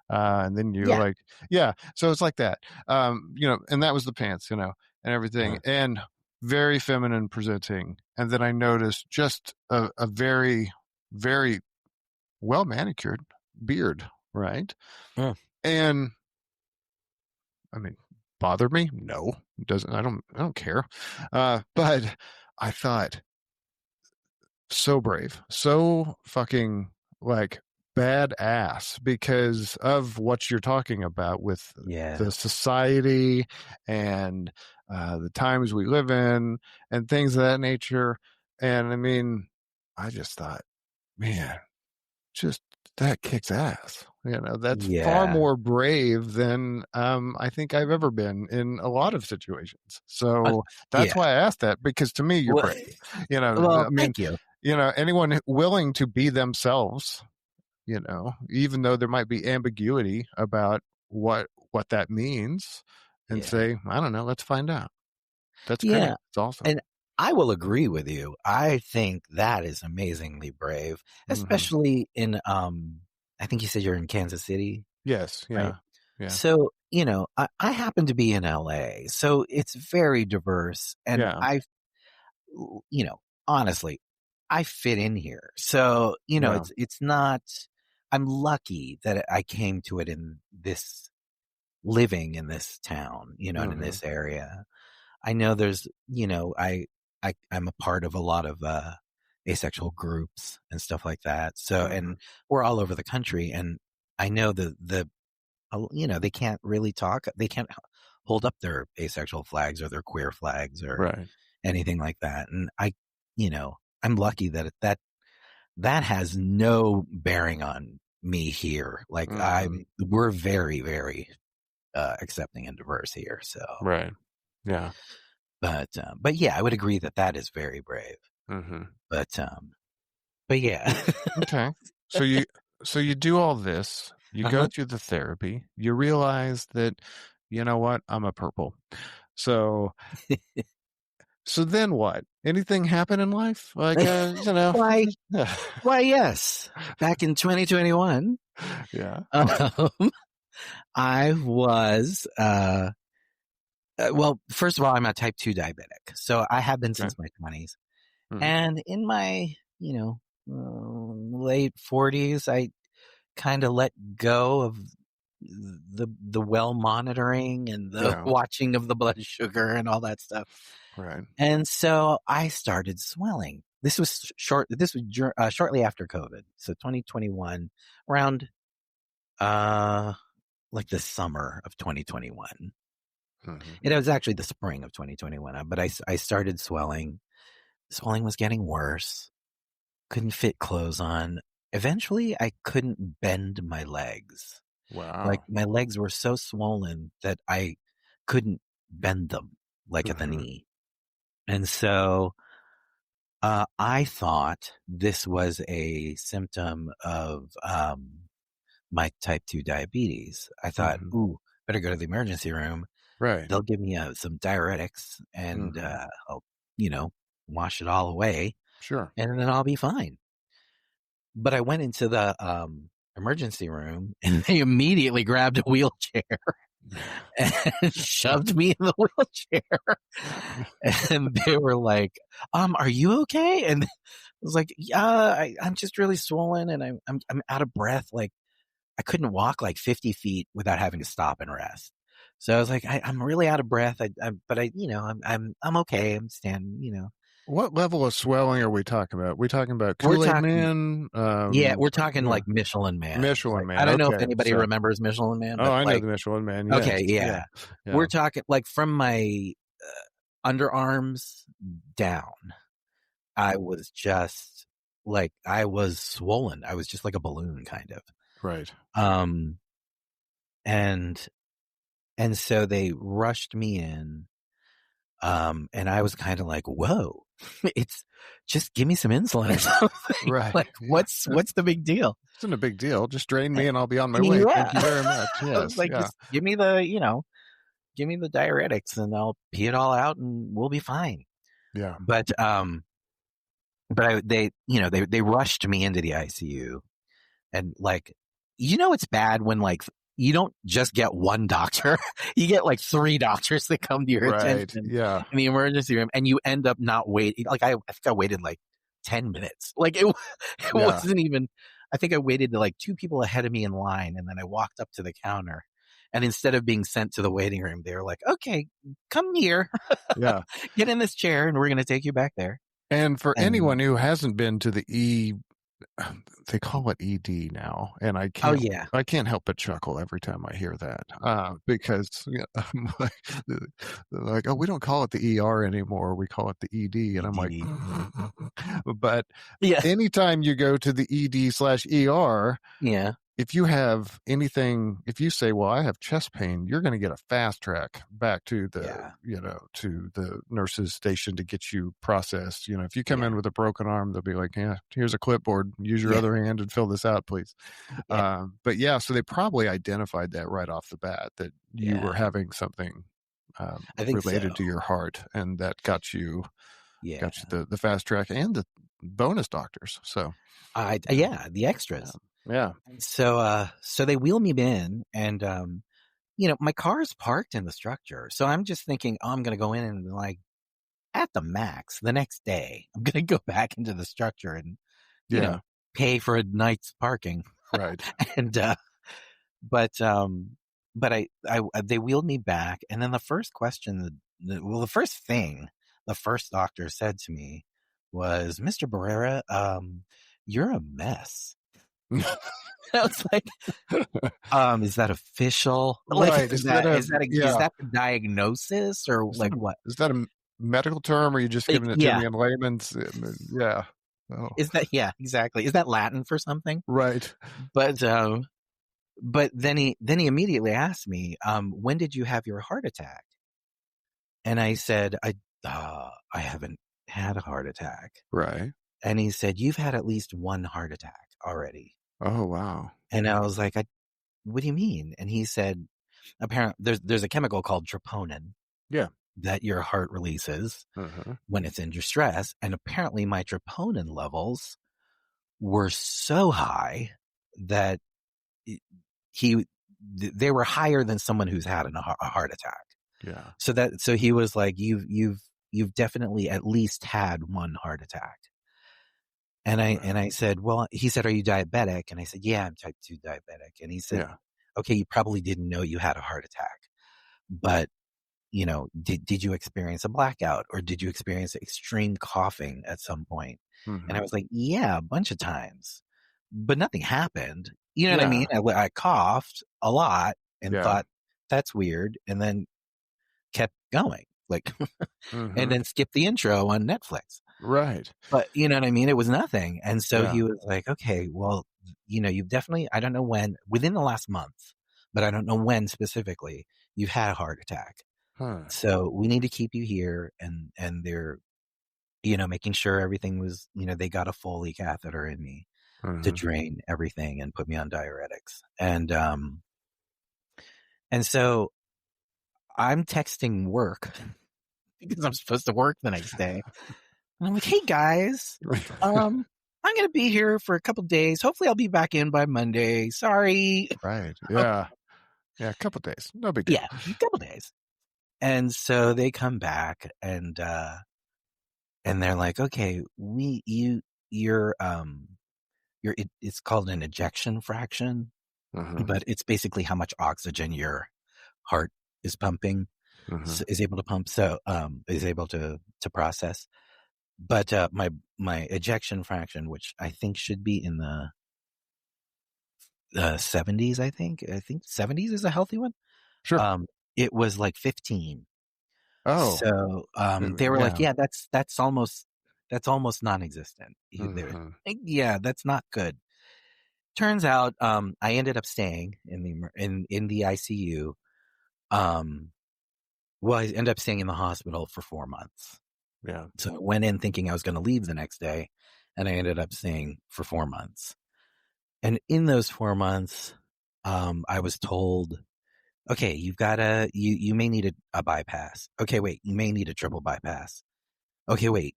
and then you Yeah. like, yeah, so it's like that, and that was the pants, and everything, Uh, and very feminine presenting. And then I noticed just a very, very well manicured beard, right? uh, And I mean, bother me? No, it doesn't. I don't care. But I thought, so brave, so fucking like badass, because of what you're talking about with yeah. the society and the times we live in and things of that nature. And I mean, I just thought, man, just that kicks ass. That's far Yeah. more brave than I think I've ever been in a lot of situations. Uh, So that's yeah. why I asked that, because to me, you're Well, brave. I well, mean, thank you. anyone willing to be themselves, even though there might be ambiguity about what that means, and Yeah. say, I don't know, let's find out. That's great. Yeah. It's awesome. And I will agree with you. I think that is amazingly brave, Hmm. especially in I think you said you're in Kansas City, Yes. right? Yeah. Yeah. So, I happen to be in LA, so it's very diverse and Yeah. honestly, I fit in here. So, Yeah. it's not I'm lucky that I came to it in this living in this town, and in Hmm. this area. I know there's, I'm a part of a lot of asexual groups and stuff like that. So, Hmm. and we're all over the country, and I know they can't really talk. They can't hold up their asexual flags or their queer flags or Right. anything like that. And you know, I'm lucky that has no bearing on me here. Like Hmm. we're very, very accepting and diverse here. So, Right. Yeah. but yeah, I would agree that is very brave. Hmm. But, but yeah, Okay. So you do all this, you go uh-huh. through the therapy, you realize that, you know what, I'm a purple. So so then what? Anything happen in life? Like why, why, yes. Back in 2021, yeah. um, I was, well, first of all, I'm a type 2 diabetic. So I have been Okay. since my 20s. Hmm. And in my, late 40s, I kind of let go of the well monitoring and the Yeah. watching of the blood sugar and all that stuff. Right. And so I started swelling. This was shortly after COVID. So 2021, around, uh, like the summer of 2021. Hmm. It was actually the spring of 2021, but I started swelling. Swelling was getting worse. Couldn't fit clothes on. Eventually, I couldn't bend my legs. Like Wow. my legs were so swollen that I couldn't bend them like at the Hmm. knee. And so I thought this was a symptom of my type 2 diabetes. I thought, Mhm. ooh, better go to the emergency room. Right. They'll give me some diuretics and Mhm. I'll, wash it all away Sure. and then I'll be fine. But I went into the emergency room and they immediately grabbed a wheelchair and shoved me in the wheelchair. And they were like, are you okay? And I was like, yeah, I'm just really swollen and I'm out of breath. Like I couldn't walk like 50 feet without having to stop and rest. So I was like, I'm really out of breath. But I'm okay. I'm standing. What level of swelling are we talking about? We talking about We're Kool-Aid talking, Man? yeah, we're talking Yeah. like Michelin Man. Michelin Like, I Man. don't know if Okay. anybody So, remembers Michelin Man, oh, but I know like, the Michelin Man. Yes. okay, Yeah. yeah. Yeah. We're talking like from my underarms down. I was just like, I was swollen. I was just like a balloon kind of. Right. Um, and, and so they rushed me in. And I was kind of like, whoa, it's just give me some insulin or something. Right. Like, what's the big deal? It's not a big deal. Just drain me And, and I'll be on my and way. yeah, Thank you very much. I was Yes. like, Yeah. just give me the diuretics and I'll pee it all out and we'll be fine. Yeah. But, they rushed me into the ICU and like, it's bad when like you don't just get one doctor, you get like 3 doctors that come to your Right. attention Yeah. in the emergency room and you end up not waiting. Like I think I waited like 10 minutes. Like it Yeah. wasn't even, I think I waited to like 2 people ahead of me in line. And then I walked up to the counter and instead of being sent to the waiting room, they were like, okay, come here, Yeah. get in this chair and we're going to take you back there. And for And anyone who hasn't been to the they call it ED now, and oh yeah, I can't help but chuckle every time I hear that because I'm like, they're like, oh, we don't call it the ER anymore, we call it the ED, and I'm like, ED. but Yeah. anytime you go to the ED/ER, Yeah. if you have anything, if you say, well, I have chest pain, you're going to get a fast track back to to the nurse's station to get you processed. If you come in Yeah. with a broken arm, they'll be like, yeah, here's a clipboard, use your Yeah. other hand and fill this out, please. Yeah. But yeah, so they probably identified that right off the bat that you were Yeah. having something I think related so. to your heart, and that got you Yeah. the fast track and the bonus doctors. So The extras. yeah. And so they wheel me in and, my car's parked in the structure. So I'm just thinking, oh, I'm going to go in and like at the max the next day, I'm going to go back into the structure and, Yeah. pay for a night's parking. Right. And, but, they wheeled me back. And then the first question, the first thing the first doctor said to me was, Mr. Barrera, you're a mess. I was like, is that official? Like, Right. is that is Yeah. that the diagnosis or like what? Is that a medical term, or are you just Like, giving it to yeah, me in layman's? Yeah. Oh, is that exactly? Is that Latin for something? right. But then he immediately asked me, when did you have your heart attack? And I said, I haven't had a heart attack. Right. And he said, you've had at least one heart attack already. Oh, wow. And I was like, what do you mean? And he said, apparently there's a chemical called troponin Yeah. that your heart releases Uh-huh. when it's in distress. And apparently my troponin levels were so high that they were higher than someone who's had a heart attack. Yeah. So he was like, you've definitely at least had one heart attack. And I said, well, he said, are you diabetic? And I said, yeah, I'm type 2 diabetic. And he said, Yeah. okay, you probably didn't know you had a heart attack, but did you experience a blackout or did you experience extreme coughing at some point? Mm-hmm. And I was like, yeah, a bunch of times, but nothing happened. You know what I Yeah. mean? I coughed a lot and Yeah. thought that's weird. And then kept going like, Mm-hmm. and then skipped the intro on Netflix. Right. But you know what I mean? It was nothing. And so Yeah. he was like, okay, well, you've definitely, I don't know when, within the last month, but I don't know when specifically, you've had a heart attack. Huh. So we need to keep you here. And they're, making sure everything was, they got a Foley catheter in me. to Uh-huh. drain everything and put me on diuretics. And so I'm texting work because I'm supposed to work the next day. And I'm like, hey guys, I'm going to be here for a couple days. Hopefully I'll be back in by Monday. Sorry. Right. Yeah. Yeah. A couple days. No big deal. Yeah, a couple days. And so they come back and they're like, okay, it's called an ejection fraction, Uh-huh. but it's basically how much oxygen your heart is pumping, Uh-huh. is able to pump. So, is able to process. But, my ejection fraction, which I think should be in the 70s, I think 70s is a healthy one. Sure. It was like 15. Oh. So, they were like, Yeah. yeah, that's almost non-existent. They were Uh-huh. like, yeah, that's not good. Turns out, I ended up staying in the ICU. Well, I ended up staying in the hospital for 4 months. Yeah. So I went in thinking I was going to leave the next day, and I ended up staying for 4 months. And in those 4 months, I was told, okay, you may need a bypass. Okay, wait, you may need a triple bypass. Okay, wait,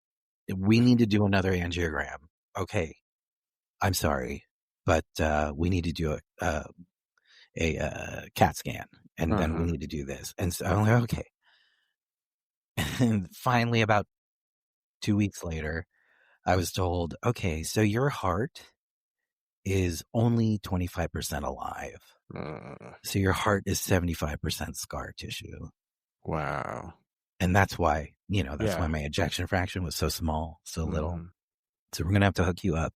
we need to do another angiogram. Okay, I'm sorry, but we need to do a CAT scan, and then we Uh-huh. need to do this. And so I'm like, okay. And finally, about 2 weeks later, I was told, okay, so your heart is only 25% alive. Uh, So your heart is 75% scar tissue. wow. And that's why, that's why Yeah. my ejection fraction was so small, so little. Mhm. So we're going to have to hook you up.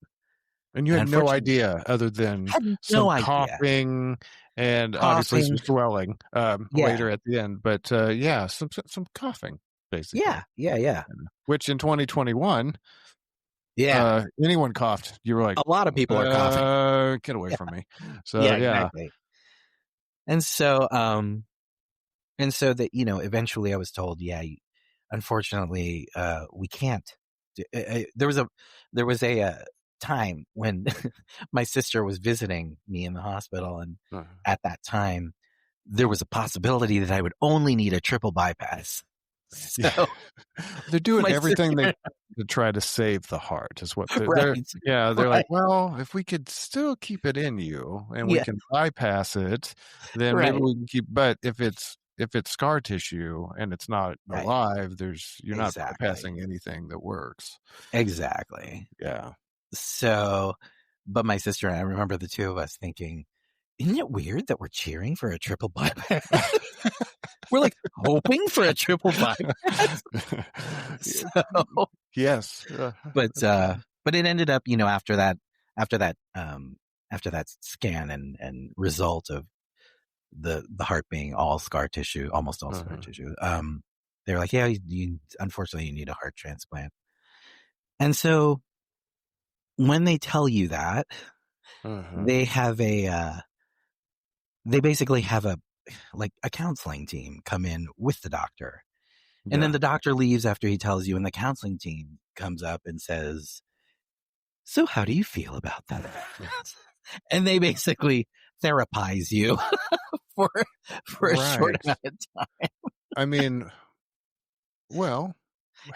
And you And had no unfortunately, idea other I than had no some idea. coughing and obviously some Coughing. swelling Yeah. later at the end. But yeah, some coughing, basically. Yeah. Yeah. Yeah. Which in 2021, Yeah. anyone coughed, you were like, A lot of people are coughing. get away Yeah. from me. So Yeah, yeah. exactly. And so, that, eventually I was told, yeah, unfortunately, we can't. There was a time when my sister was visiting me in the hospital, and Uh, at that time, there was a possibility that I would only need a triple bypass. yeah. So They're doing my everything they sister, to try to save the heart is what they're right, yeah, they're like, right, well, if we could still keep it in you and we yeah, can bypass it, then maybe right, we can keep, but if it's scar tissue and it's not right, alive, you're not exactly, bypassing anything that works. exactly. Yeah. So, but my sister and I remember the two of us thinking, isn't it weird that we're cheering for a triple bypass? We're like hoping for a triple bypass. Yeah. So, Yes. but it ended up, after that, after that scan and result of the heart being all scar tissue, almost all scar Uh-huh. tissue, they're like, yeah, unfortunately you need a heart transplant. And so when they tell you that, Uh-huh. they have they basically have a counseling team come in with the doctor. And then Yeah. the doctor leaves after he tells you, and the counseling team comes up and says, so how do you feel about that? And they basically therapize you for a short Right. amount of time. I mean, well,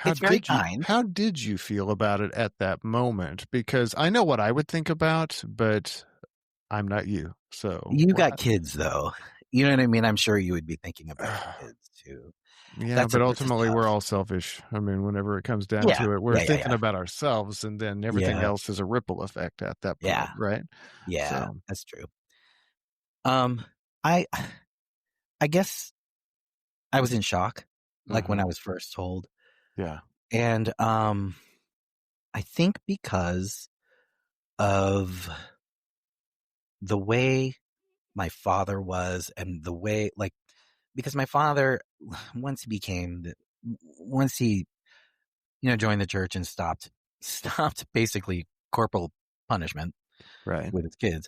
It's very kind. how did you feel about it at that moment? Because I know what I would think about, but I'm not you. So You got kids though. You know what I mean? I'm sure you would be thinking about your what? kids too. Yeah, That's but which is ultimately we're tough. all selfish. I mean, whenever it comes down Yeah. to it, we're Yeah. Yeah. thinking Yeah. about ourselves and then everything Yeah. else is a ripple effect at that Yeah. point, right? Yeah. So, That's true. Um, I I guess I was in shock, like when uh-huh. I was first told. Yeah. And I think because of the way my father was, and the way, like, because my father, once he became the once he joined the church and stopped basically corporal punishment Right. with his kids,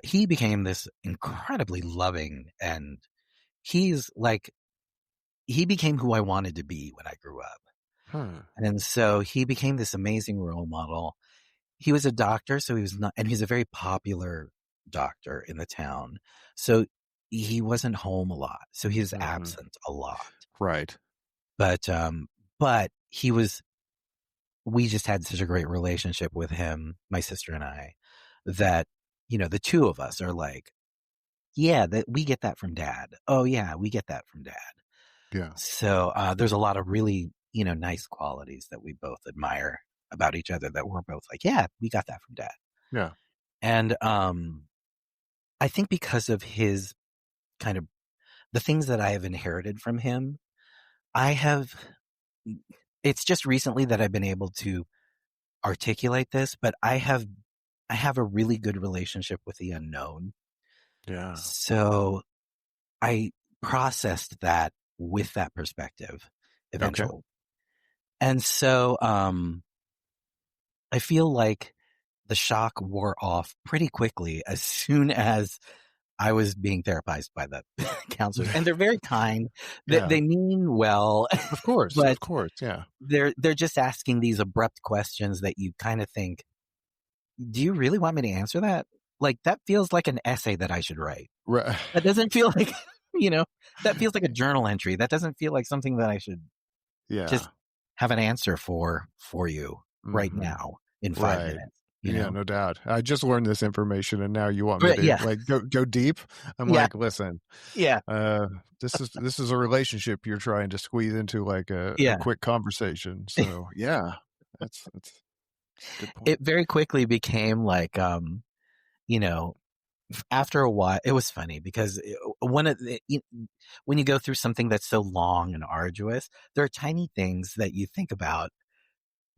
he became this incredibly loving, and he's like he became who I wanted to be when I grew up. Huh. And so he became this amazing role model. he was a doctor, so he was not, and he's a very popular doctor in the town. So he wasn't home a lot. So he was Mm-hmm. absent a lot. Right. But he was, we just had such a great relationship with him, my sister and I, that, the two of us are like, yeah, that we get that from dad. Oh yeah, we get that from dad. Yeah. So there's a lot of really, nice qualities that we both admire about each other that we're both like, yeah, we got that from dad. Yeah. And I think because of his kind of the things that I have inherited from him, I have, it's just recently that I've been able to articulate this, but I have a really good relationship with the unknown. Yeah. So I processed that with that perspective Okay. eventually. And so I feel like the shock wore off pretty quickly as soon as I was being therapized by the counselors. And they're very kind. Yeah. They mean well, Of course. but Of course. Yeah. they're just asking these abrupt questions that you kind of think, do you really want me to answer that? Like, that feels like an essay that I should write. Right. That doesn't feel like, that feels like a journal entry. That doesn't feel like something that I should Yeah. just have an answer for you right Mm-hmm. now in 5 Right. minutes, Yeah, no doubt. I just learned this information and now you want me But to yeah, like go deep. I'm yeah, like, listen, yeah, this is a relationship you're trying to squeeze into like a yeah. quick conversation. So yeah, that's a good point. It very quickly became like, you know, after a while, it was funny because when you go through something that's so long and arduous, there are tiny things that you think about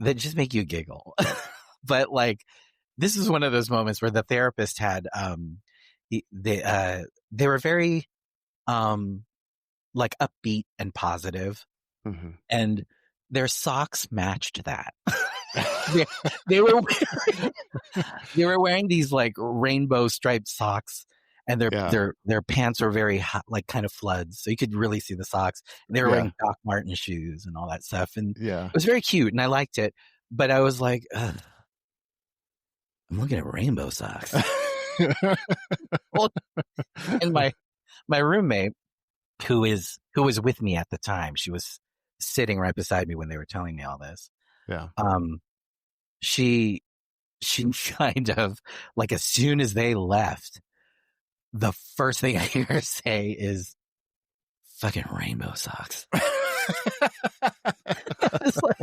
that just make you giggle. But like, this is one of those moments where the therapist had, they were very, um, like upbeat and positive, Mm-hmm. and their socks matched that. they, they were they were wearing these like rainbow striped socks, and their Yeah, their their pants were very hot, like kind of floods, so you could really see the socks. And they were yeah, wearing Doc Martin shoes and all that stuff, and yeah. it was very cute, and I liked it. But I was like, ugh, I'm looking at rainbow socks. Well, and my roommate, who was with me at the time, she was sitting right beside me when they were telling me all this. Yeah. Um, she she kind of like, as soon as they left, the first thing I hear her say is fucking rainbow socks. It's like,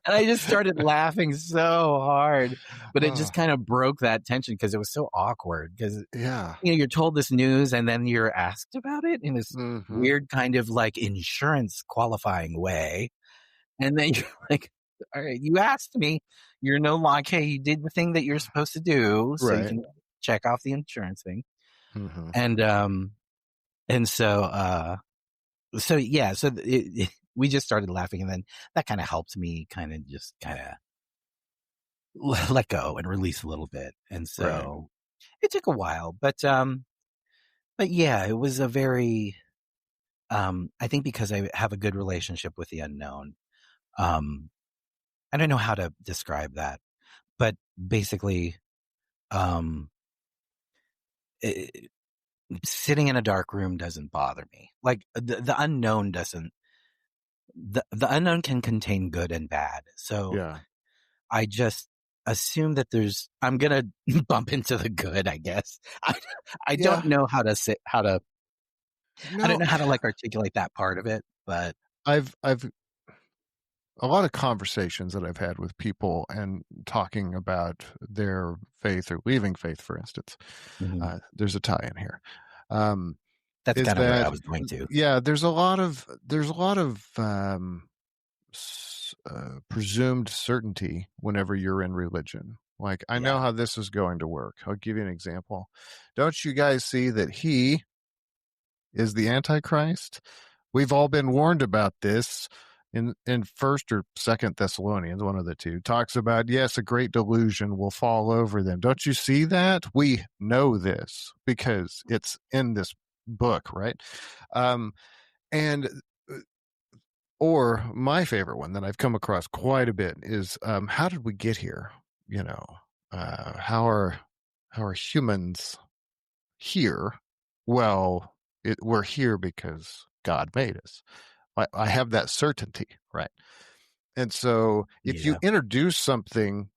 and I just started laughing so hard, but it Oh, just kind of broke that tension because it was so awkward because, yeah. you're told this news and then you're asked about it in this Mm-hmm. weird kind of like insurance qualifying way. And then you're like, all right, you asked me, you're no longer, hey, you did the thing that you're supposed to do. So you Right. can check off the insurance thing. Mm-hmm. And, so yeah, so we just started laughing, and then that kind of helped me kind of just kind of let go and release a little bit. And Right. so it took a while, but yeah, it was a very, I think because I have a good relationship with the unknown. Um, I don't know how to describe that, but basically, um, it, sitting in a dark room doesn't bother me. Like the unknown doesn't. The unknown can contain good and bad. So Yeah. I just assume that I'm gonna bump into the good, I guess. I don't Yeah. know how to say I don't No, know how to like articulate that part of it, but I've a lot of conversations that I've had with people and talking about their faith or leaving faith, for instance. mhm, There's a tie in here. Um, that's is kind of where that I was going to. yeah? There's a lot of presumed certainty whenever you're in religion. Like, I know Yeah, how this is going to work. I'll give you an example. Don't you guys see that he is the Antichrist? We've all been warned about this in first or second Thessalonians, one of the two, talks about, yes, a great delusion will fall over them. Don't you see that? We know this because it's in this book, right? Um, and or my favorite one that I've come across quite a bit is, how did we get here? you know, how are humans here? Well, we're here because God made us. I have that certainty, right? And so if you Yeah. introduce something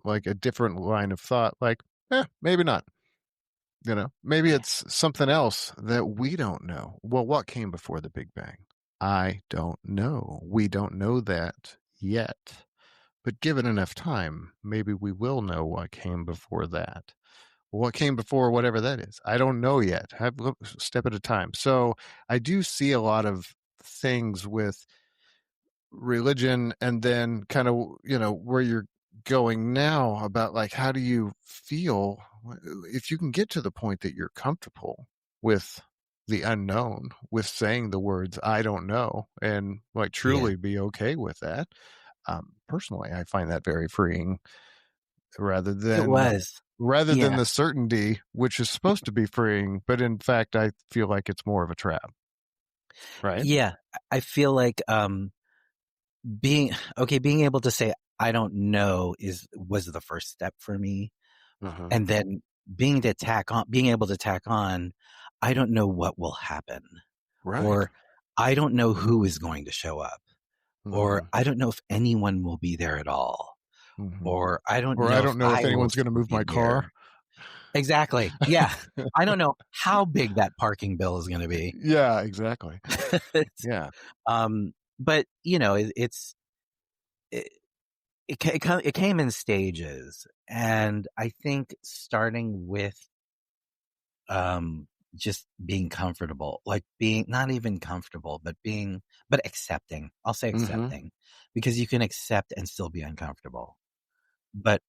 like a different line of thought, like, maybe not, maybe Yeah. it's something else that we don't know. Well, what came before the Big Bang? I don't know. We don't know that yet. But given enough time, maybe we will know what came before that. What came before whatever that is? I don't know yet. Have look step at a time. So I do see a lot of things with religion, and then kind of where you're going now about like how do you feel if you can get to the point that you're comfortable with the unknown, with saying the words I don't know, and like Yeah. truly be okay with that. Personally, I find that very freeing, rather It than was. rather than Yeah. the certainty, which is supposed to be freeing, but in fact I feel like it's more of a trap, right? Yeah. I feel like being able to say I don't know was the first step for me. Uh-huh. And then being able to tack on, I don't know what will happen, Right. or I don't know who is going to show up, or Mm-hmm. I don't know if anyone will be there at all, Mm-hmm. or I don't Or I know if don't know if I will anyone's going to move be my there. car. Exactly. Yeah. I don't know how big that parking bill is going to be. Yeah, exactly. It's, Yeah. but it, it came in stages, and I think starting with just being comfortable, like being not even comfortable, but accepting. I'll say Mm-hmm. accepting, because you can accept and still be uncomfortable. But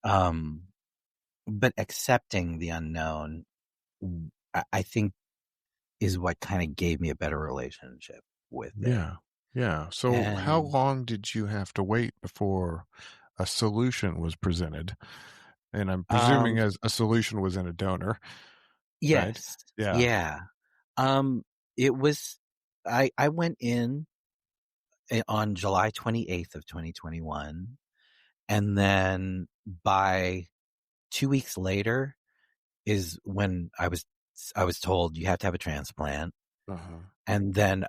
accepting the unknown, I think, is what kind of gave me a better relationship with it. Yeah. Yeah. So how And long did you have to wait before a solution was presented? And I'm presuming um as a solution was in a donor, right? yes, Yeah. yeah. Um it was I went in on July 28th of 2021, and then by 2 weeks later is when I was told you have to have a transplant. Uh-huh. And then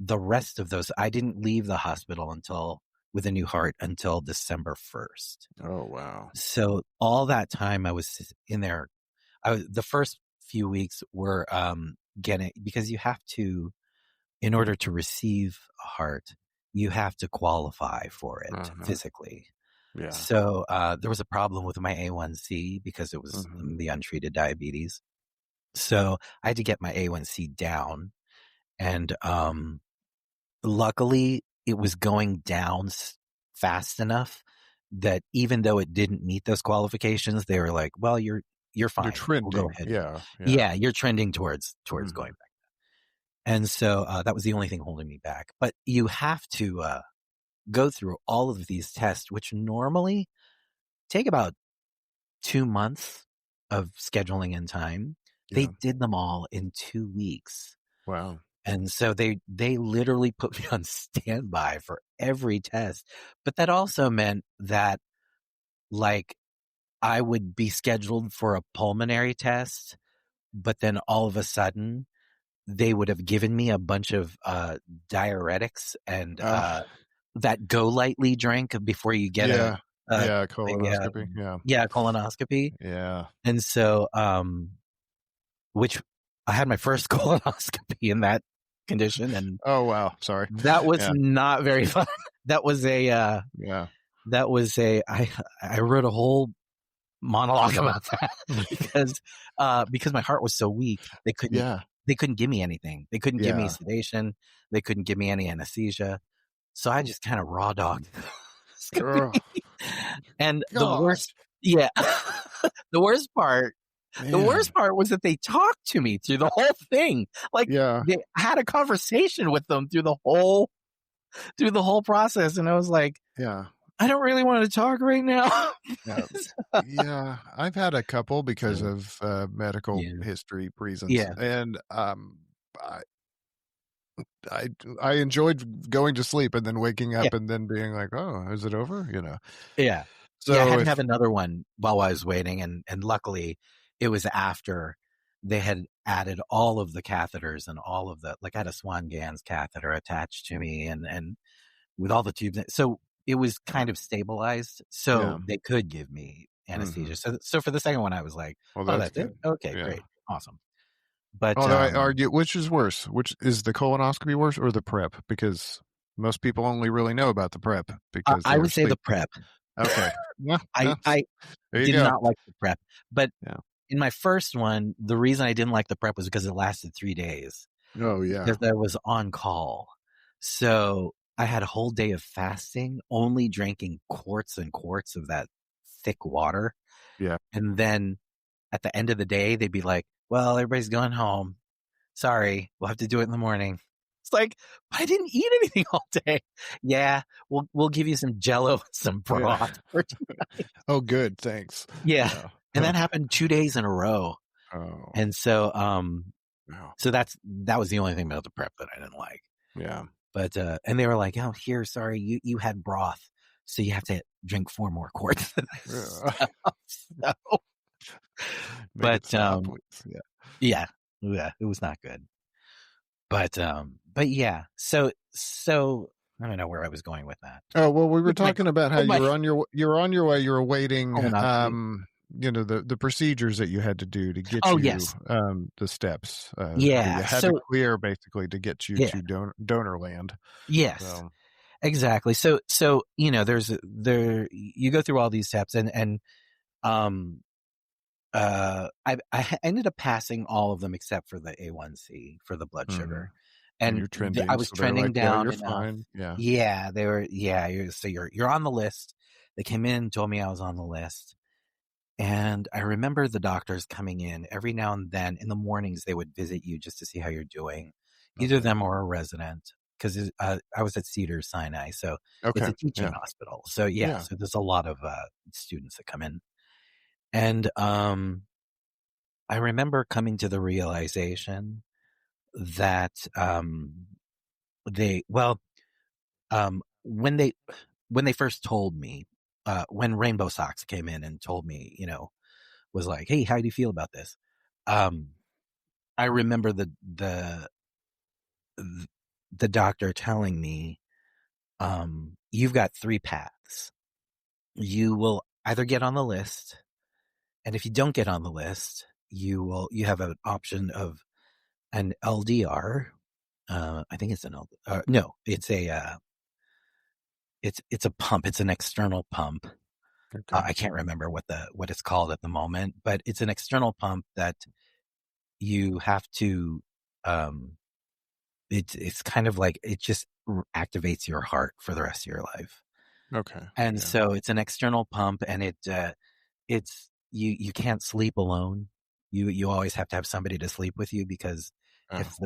the rest of those, I didn't leave the hospital until with a new heart until December 1st. Oh, wow. So all that time I was in there. The first few weeks were getting, because you have to, in order to receive a heart, you have to qualify for it Uh-huh. physically. Yeah. So there was a problem with my A1C because it was Mm-hmm. the untreated diabetes. So I had to get my A1C down, and luckily it was going down fast enough that even though it didn't meet those qualifications, they were like, "Well, you're You're fine. We'll go trending. ahead." Yeah. Yeah. Yeah, you're trending towards Mm-hmm. going back. And so that was the only thing holding me back. But you have to go through all of these tests, which normally take about 2 months of scheduling and time. They Yeah. did them all in 2 weeks. Wow. And so they literally put me on standby for every test. But that also meant that, like, I would be scheduled for a pulmonary test, but then all of a sudden they would have given me a bunch of diuretics and Uh, that Go Lightly drink before you get yeah. a, Yeah. a Colonoscopy. Yeah. colonoscopy. Yeah. And so which I had my first colonoscopy in that condition, and Oh, wow. Sorry. that was Yeah. not very fun. That was a Yeah. I wrote a whole monologue about that because my heart was so weak. Yeah. They couldn't give me anything. They couldn't give me Yeah. sedation. They couldn't give me any anesthesia. So I just kind of raw dogged. Oh, And the God. worst, yeah, the worst part, Man. was that they talked to me through the whole thing. Like, Yeah. they had a conversation with them through the whole process, and I was like, Yeah. I don't really want to talk right now. Yeah. Yeah. I've had a couple because of medical Yeah, history reasons. yeah, And I, I, I enjoyed going to sleep and then waking yeah, up and then being like, oh, is it over? yeah. I So had to if have another one while I was waiting, and luckily it was after they had added all of the catheters and all of the, like, I had a Swan-Ganz catheter attached to me, and with all the tubes. So it was kind of stabilized, yeah, so they could give me anesthesia. So for the second one, I was like, well, "Oh, that's that's it? good. Okay, Yeah. great. Awesome." But, Although I argue, which is worse? Which is the colonoscopy worse or the prep? Because most people only really know about the prep because I they're would say the asleep. prep. Okay. Yeah. I Yes. I There you did go. not like the prep, but Yeah. in my first one, the reason I didn't like the prep was because it lasted 3 days, Oh yeah. because I was on call. So I had a whole day of fasting, only drinking quarts and quarts of that thick water. Yeah. And then at the end of the day, they'd be like, "Well, everybody's going home. Sorry, we'll have to do it in the morning." It's like, I didn't eat anything all day. Yeah, we'll give you some Jello and some Yeah. broth. Oh, good. Thanks. Yeah, Yeah. and that happened 2 days in a row. Oh. And so, Yeah. so that was the only thing about the prep that I didn't like. Yeah. But and they were like, "Oh, here, sorry, you had broth, so you have to drink 4 more quarts of this Yeah. stuff." So, Make it but stop, please. Yeah. yeah, it was not good. But yeah, so I don't know where I was going with that. Oh, well, we were With my talking about how with you my were on your way, you were awaiting, colonoscopy. the procedures that you had to do to get Oh, you, yes. the steps, that you Yeah. had to So clear basically to get you yeah. to donor land. Yes. So, Exactly. So, there you go through all these steps, and um I ended up passing all of them except for the A1C, for the blood sugar. mhm. And And you're I trending, was so they're trending like, "Yeah, down you're enough. fine." Yeah. Yeah, they were, yeah, you're on the list. They came in and told me I was on the list. And I remember the doctors coming in every now and then in the mornings. They would visit you just to see how you're doing, either Okay. them or a resident, because I was at Cedars Sinai, so it's Okay. a teaching Yeah. hospital. So yeah, Yeah. so there's a lot of students that come in, and I remember coming to the realization that they well when they first told me, when Rainbow Sox came in and told me, was like, "Hey, how do you feel about this?" Um, I remember the doctor telling me, "You've got 3 paths. You will either get on the list, and if you don't get on the list, you have an option of an LDR." I think it's an LDR. No, it's a pump. It's an external pump. Okay. I can't remember what it's called at the moment, but it's an external pump that you have to. Um, it's kind of like it just activates your heart for the rest of your life, Okay. and Yeah. so it's an external pump, and it's you can't sleep alone. You always have to have somebody to sleep with you, because Oh. if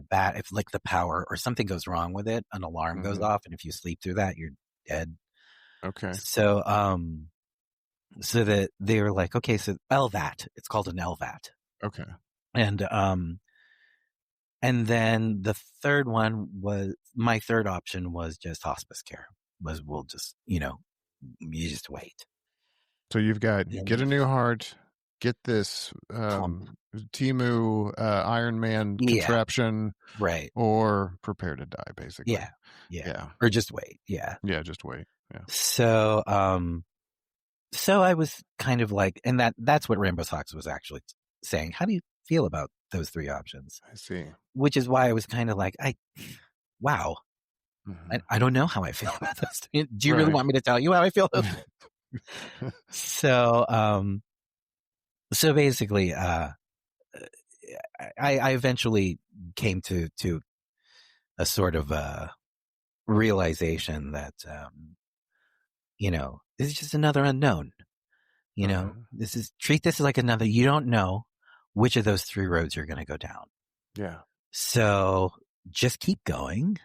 like the power or something goes wrong with it, an alarm goes Mhm. off, and if you sleep through that, you're dead. Okay. So so that they were like, okay, so LVAT, it's called an LVAT. Okay. And and then my third option was just hospice care. Was we'll just, you just wait. So you've got get And a new heart, get this, pump. Timu, Iron Man Yeah, contraption, right. or prepare to die, basically. Yeah. Yeah. Yeah. Or just wait. Yeah. Yeah, just wait. Yeah, So so I was kind of like, and that's what Rainbow Sox was actually saying. How do you feel about those 3 options? I see. Which is why I was kind of like, wow, Mhm. I don't know how I feel about this. Do you really Right. want me to tell you how I feel? So, so basically, I eventually came to a sort of realization that, this is just another unknown. Mhm. Treat this as like another, you don't know which of those 3 roads you're going to go down. Yeah. So just keep going,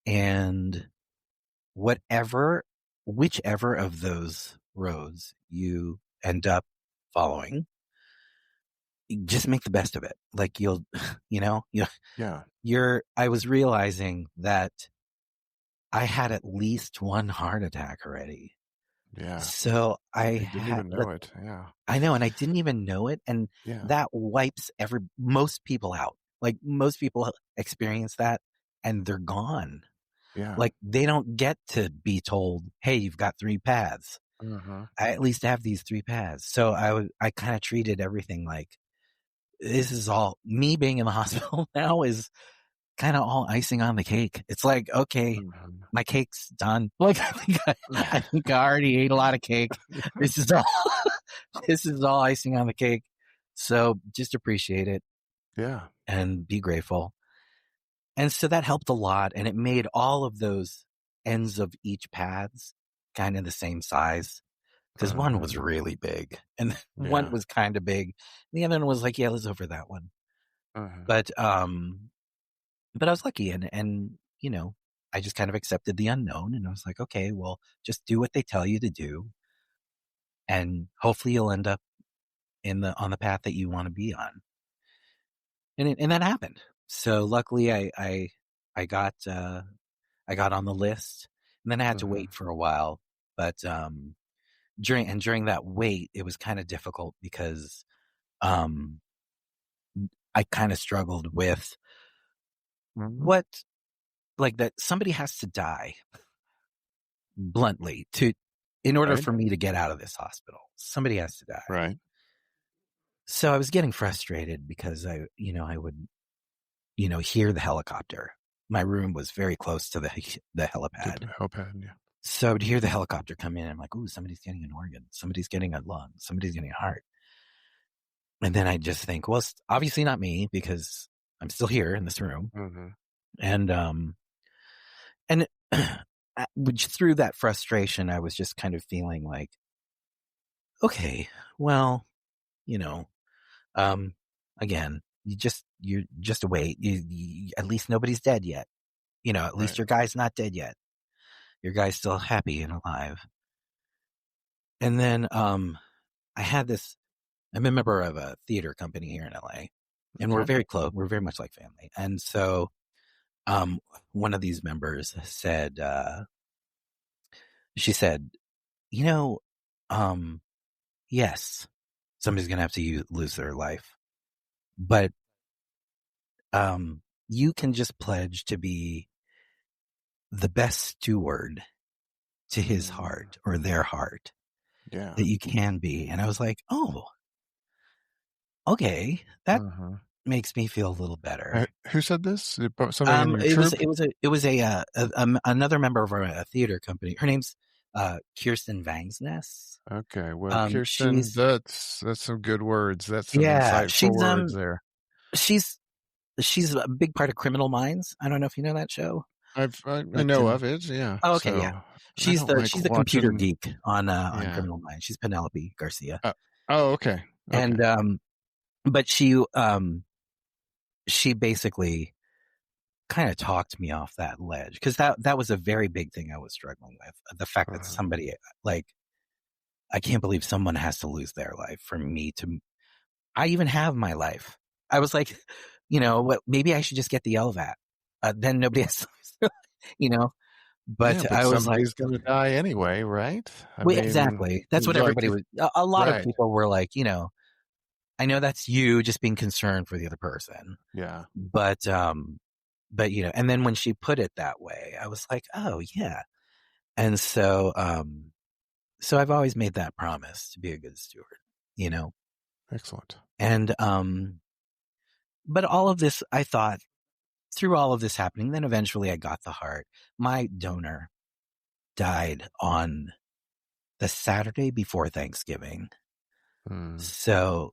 and whichever of those roads you end up following, just make the best of it. Like you know, you Yeah. I was realizing that I had at least 1 heart attack already. Yeah. So I didn't even know it. Yeah. I know, and I didn't even know it, and Yeah. that wipes most people out. Like, most people experience that, and they're gone. Yeah. Like, they don't get to be told, "Hey, you've got 3 paths. Uh-huh. I at least have these 3 paths." So I kinda treated everything like, this is all me being in the hospital now is kinda all icing on the cake. It's like, okay, Mhm. my cake's done. Like, I think I already ate a lot of cake. This is all this is all icing on the cake. So just appreciate it Yeah. and be grateful. And so that helped a lot, and it made all of those ends of each paths kind of the same size, because one Uh-huh. was really big and one Yeah. was kind of big. The other one was like, yeah, let's over that one. Uh-huh. But I was lucky, and I just kind of accepted the unknown, and I was like, okay, well, just do what they tell you to do, and hopefully you'll end up on the path that you want to be on. And that happened. So luckily I got I got on the list, and then I had to Uh-huh. wait for a while. But during that wait, it was kind of difficult because um I kind of struggled with Mhm. what, like, that somebody has to die bluntly to in order Right. for me to get out of this hospital. Somebody has to die. Right. So I was getting frustrated because I would, hear the helicopter. My room was very close to the To helipad. the helpad, yeah. So I would hear the helicopter come in. I'm like, ooh, somebody's getting an organ. Somebody's getting a lung. Somebody's getting a heart. And then I just think, well, it's obviously not me because I'm still here in this room. Mhm. And through that frustration, I was just kind of feeling like, okay, well, you know, um, again, you're just wait. At least nobody's dead yet. At least Right. your guy's not dead yet. Your guy's still happy and alive. And then, I had this, I'm a member of a theater company here in LA, and we're Okay. very close. We're very much like family. And so, um, one of these members said, she said, you know, um, yes, somebody's going to have to lose their life, but, you can just pledge to be the best steward to his Mm. heart or their heart Yeah. that you can be. And I was like, oh, okay, that Uh-huh. makes me feel a little better. Who said this? Somebody in your It was troop? another member of our theater company. Her name's Kirsten Vangsness. Okay. Well, Kirsten, She's that's some good words. That's some yeah, insightful words there. she's she's a big part of Criminal Minds. I don't know if you know that show, I but know of it, yeah. oh, okay, yeah, So I don't like she's the computer watching. geek on Yeah. Criminal Minds. She's Penelope Garcia, Uh, oh, okay. Okay. and but she basically kind of talked me off that ledge because that was a very big thing I was struggling with. The fact that Uh, somebody, like, I can't believe someone has to lose their life for me to. I even have my life. I was like, what? Maybe I should just get the LVAT. Then nobody has to lose their life, yeah, But but I was like, somebody's going to die anyway, right? I well, mean, exactly. That's what like, everybody was. A lot of right. people were like, I know that's you just being concerned for the other person, Yeah. but and then when she put it that way, I was like, oh yeah. And so I've always made that promise to be a good steward, you know. Excellent. And but all of this, I thought, through all of this happening, then eventually I got the heart. My donor died on the Saturday before Thanksgiving. Mm. So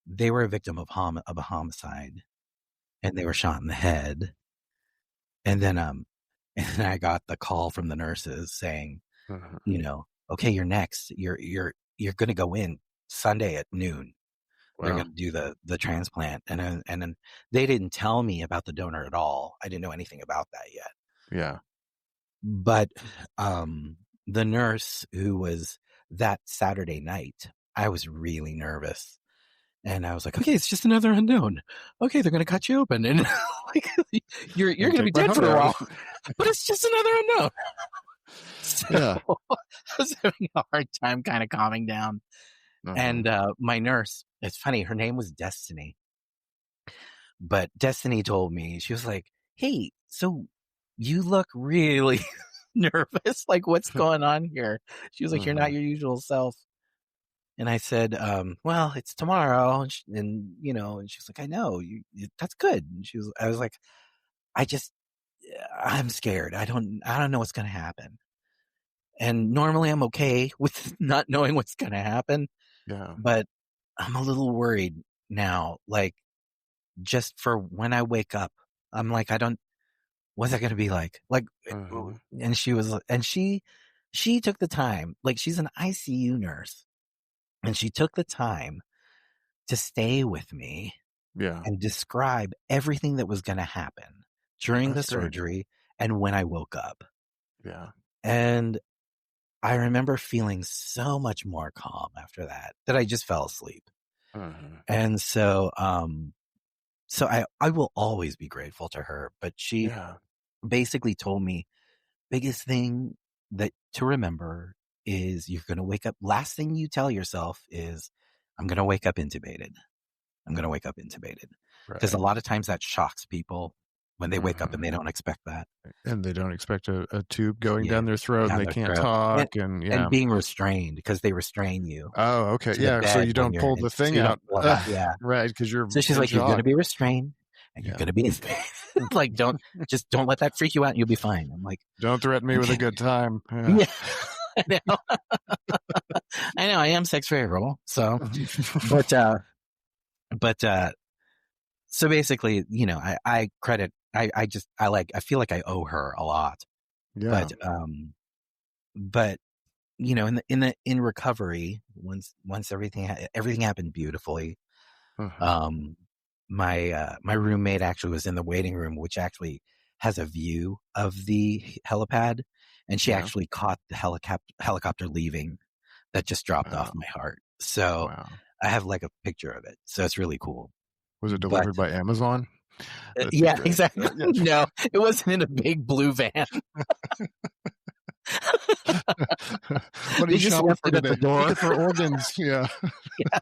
they were a victim of a homicide, and they were shot in the head. And then and I got the call from the nurses saying, Uh-huh. okay, you're next. You're going to go in Sunday at noon. They're Wow. going to do the transplant, and then they didn't tell me about the donor at all. I didn't know anything about that yet. Yeah. But the nurse who was that Saturday night, I was really nervous, and I was like, okay, it's just another unknown. Okay, they're going to cut you open, and like you're And going to be take my dead heart for a out. while, but it's just another unknown. So Yeah. I was having a hard time kind of calming down. Uh-huh. And my nurse, it's funny, her name was Destiny. But Destiny told me, she was like, "Hey, so you look really nervous. Like, what's going on here?" She was like, "You're Uh-huh. not your usual self." And I said, "Well, it's tomorrow." And and she was like, "I know that's good." And I was like, I just, I'm scared. I don't know what's going to happen. And normally I'm okay with not knowing what's going to happen, Yeah. but I'm a little worried now. Like, just for when I wake up, I'm like, what's that going to be like? Like, Uh-huh. and she took the time, like she's an ICU nurse, and she took the time to stay with me Yeah. and describe everything that was going to happen during the That's great. surgery and when I woke up. Yeah. And I remember feeling so much more calm after that I just fell asleep. Uh-huh. And so I will always be grateful to her, but she Yeah. basically told me, biggest thing that to remember is you're going to wake up. Last thing you tell yourself is, I'm going to wake up intubated. I'm going to wake up intubated. Because a Right. lot of times that shocks people when they wake up Uh-huh. and they don't expect that. And they don't expect a tube going Yeah. down their throat and Down they their can't throat. talk and And yeah. being restrained, because they restrain you Oh, okay. to the Yeah. So bed you when don't you're pull in, the so thing you don't out. pull it out. Yeah. Right. Because you're So she's in like, you're going to shock. be restrained and you're Yeah. going to be, like, don't let that freak you out and you'll be fine. I'm like, Don't threaten me with a okay. good time. Yeah. Yeah. I know. I know I am sex favorable. So, but, but, so basically, I credit, I feel like I owe her a lot, Yeah. but, in recovery, once everything happened beautifully. Uh-huh. Um, my roommate actually was in the waiting room, which actually has a view of the helipad, and she Yeah. actually caught the helicopter leaving. That just dropped off Wow. my heart. So Wow. I have like a picture of it. So it's really cool. Was it But delivered by Amazon? That'd be yeah, great. exactly. Yeah. No, it wasn't in a big blue van. What are They you just shopping left for it at the today? door. Looking for organs. Yeah. Yeah,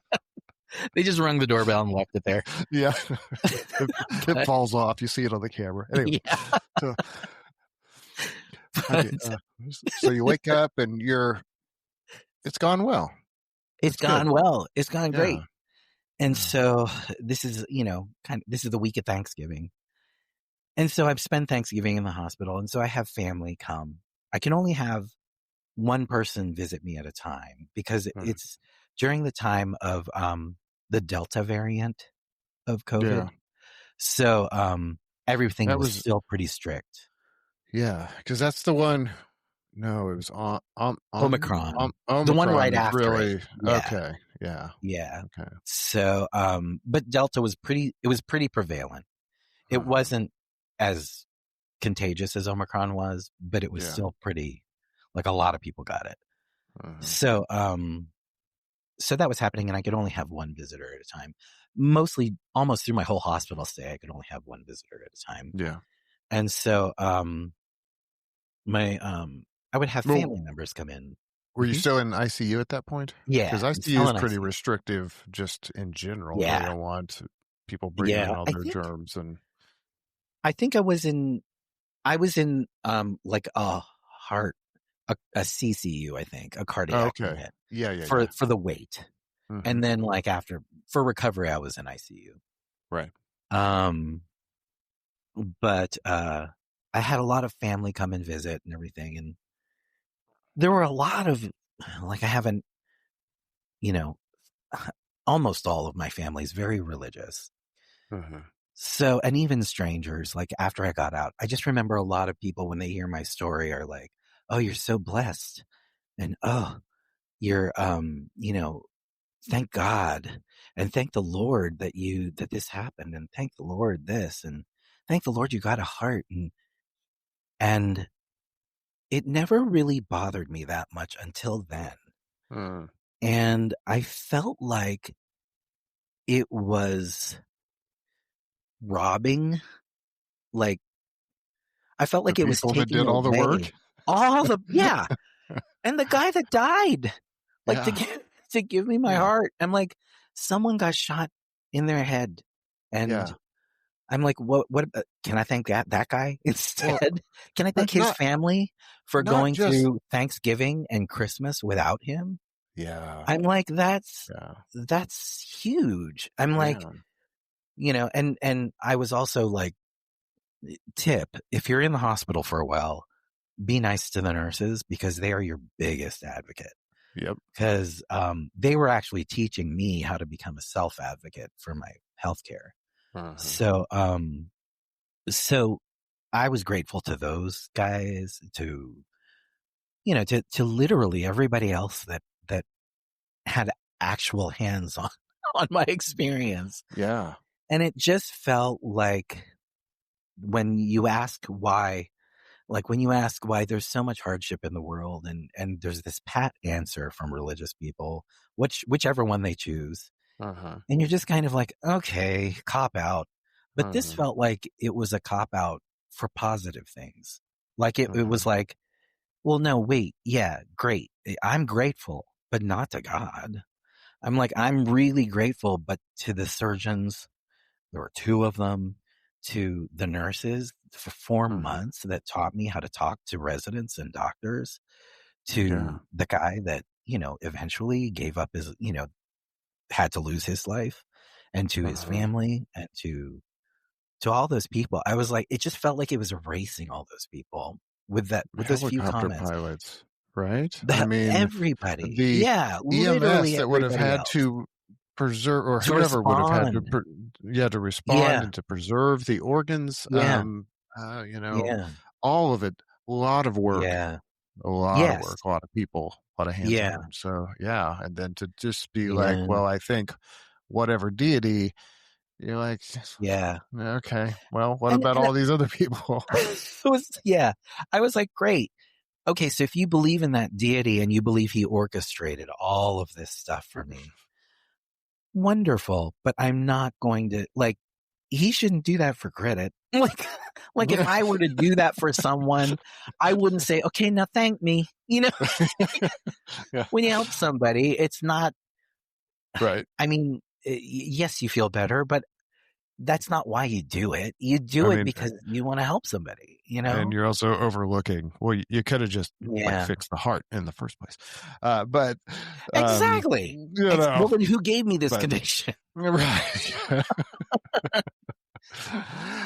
they just rung the doorbell and left it there. Yeah. It But falls off. You see it on the camera. Anyway, yeah, so how do but so you wake up and it's gone well. it's It's good. gone well. It's gone great. Yeah. And Yeah. so this is, this is the week of Thanksgiving. And so I've spent Thanksgiving in the hospital. And so I have family come. I can only have one person visit me at a time because Uh, it's during the time of the Delta variant of yeah. COVID. So everything That was was still pretty strict. yeah, because that's the one. No, it was Omicron, the one Omicron right was after it. really Yeah. okay. Yeah. Yeah. Okay. So, but Delta it was pretty prevalent. It Uh-huh. wasn't as contagious as Omicron was, but it was Yeah. still pretty, like a lot of people got it. Uh-huh. So, so that was happening and I could only have one visitor at a time. Mostly almost through my whole hospital stay, I could only have one visitor at a time. Yeah. And so, my, I would have Well, family members come in. were you Mhm. still in ICU at that point? Yeah. Because I'm ICU still is in pretty ICU. restrictive just in general. They Yeah. don't want people breathing in Yeah. all their germs and I think I was in, like a heart, a CCU, I think, a oh, cardiac okay. unit Yeah, yeah, for yeah. the wait. Hmm. And then like for recovery, I was in ICU. Right. Um, but, I had a lot of family come and visit and everything. And there were a lot of, like, I haven't, you know, almost all of my family is very religious. Uh-huh. So, and even strangers, like after I got out, I just remember a lot of people when they hear my story are like, "Oh, you're so blessed." And, "Oh, you're, thank God and thank the Lord that this happened and thank the Lord this and thank the Lord you got a heart." And it never really bothered me that much until then. Uh, And I felt like it was robbing, like, I felt the like it was people that taking did all the away. work. all the, yeah. And the guy that died, like Yeah. to give me my Yeah. heart. I'm like, someone got shot in their head. And Yeah. I'm like, what, can I thank that guy Well, instead? Can I but thank his family for not going just, through Thanksgiving and Christmas without him? yeah. I'm like, Yeah. that's huge. I'm like, Yeah. and I was also like, tip, if you're in the hospital for a while, be nice to the nurses because they are your biggest advocate. Yep. Because they were actually teaching me how to become a self advocate for my healthcare. Uh-huh. So I was grateful to those guys, to literally everybody else that had actual hands on on my experience. Yeah. And it just felt like when you ask why there's so much hardship in the world, and there's this pat answer from religious people, whichever one they choose, Uh-huh. and you're just kind of like, okay, cop out. But this Uh-huh. felt like it was a cop out for positive things. Like it Uh-huh. was like, well, no, wait, yeah, great. I'm grateful, but not to God. I'm like, I'm really grateful, but to the surgeons, there were two of them, to the nurses for 4 months that taught me how to talk to residents and doctors, Yeah. to the guy that, eventually gave up his, had to lose his life, and to his Uh-huh. family, and to all those people. I was like, it just felt like it was erasing all those people with those few Helicopter comments. pilots, right? I mean, Everybody. the Yeah, EMS literally that would have everybody had else. to preserve, or To whoever would have had to, respond. to respond Yeah. and to preserve the organs. Yeah. Yeah. All of it, a lot of work, Yeah. a lot of Yes. work, a lot of people, a lot of hands Yeah. on. So yeah, and then to just be like, Yeah. well, I think whatever deity, you're like, Yeah. okay, well, what And about all these other people? it was, yeah. I was like, great. Okay, so if you believe in that deity and you believe he orchestrated all of this stuff for me, wonderful. But I'm not going to, like, he shouldn't do that for credit. Like if I were to do that for someone, I wouldn't say, okay, now thank me. Yeah, When you help somebody, it's not, right. I mean, yes, you feel better, but that's not why you do it. You I do it mean, because you want to help somebody, and you're also overlooking. Well, you could have just like Yeah. fixed the heart in the first place, but Exactly. you know, Well, then who gave me this but condition? right.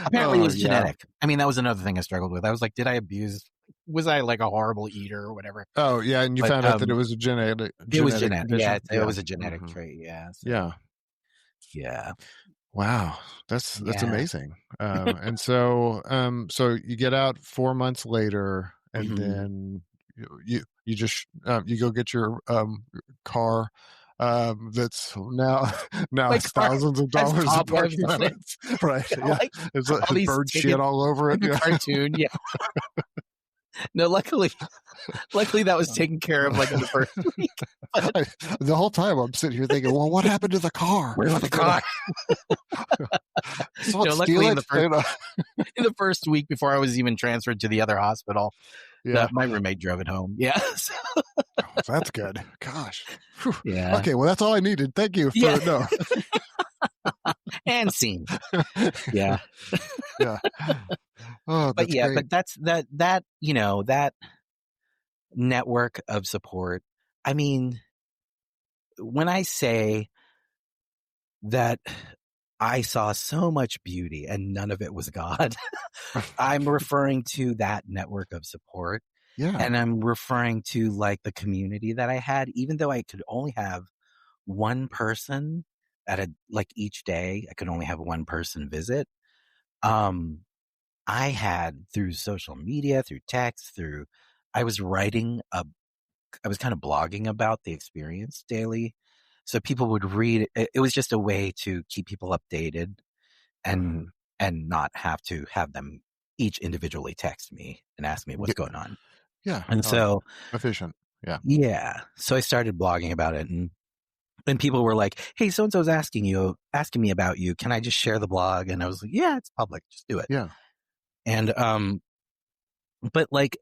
Apparently it Oh was yeah. genetic. I mean, that was another thing I struggled with. I was like, was I like a horrible eater or whatever? Oh yeah, and you But found out that it was a genetic it was genetic. Yeah, condition. it Yeah. was a genetic Hmm. trait. Yeah. So, Yeah. yeah. Wow, that's Yeah. amazing. And so you get out 4 months later, and Mhm. then you just you go get your car that's now My has car thousands of has dollars of cobwebs parking on it. fines, right? Yeah, Like there's all these bird shit tickets, all over it. like a Yeah. cartoon. Yeah. No, luckily that was taken care of like in the first week. But The whole time I'm sitting here thinking, well, what happened to the car? where was the car? Someone steal Luckily it? in the first week before I was even transferred to the other hospital, Yeah. my roommate drove it home. Yeah. Oh, that's good. Gosh. Whew. Yeah. Okay, well, that's all I needed. Thank you for Yeah. no. And scene. Yeah. Yeah. Oh, But that's yeah, great. but that that network of support. I mean, when I say that I saw so much beauty and none of it was God, I'm referring to that network of support. Yeah. And I'm referring to like the community that I had, even though I could only have one person like each day, I could only have one person visit. I had through social media, through text, I was I was kind of blogging about the experience daily. So people would read it. It was just a way to keep people updated Uh-huh. and not have to have them each individually text me and ask me what's going on. Yeah. And Oh, so, efficient. Yeah. yeah, so I started blogging about it, and people were like, "Hey, so and so's asking me about you. Can I just share the blog?" And I was like, "Yeah, it's public. Just do it." Yeah. And but like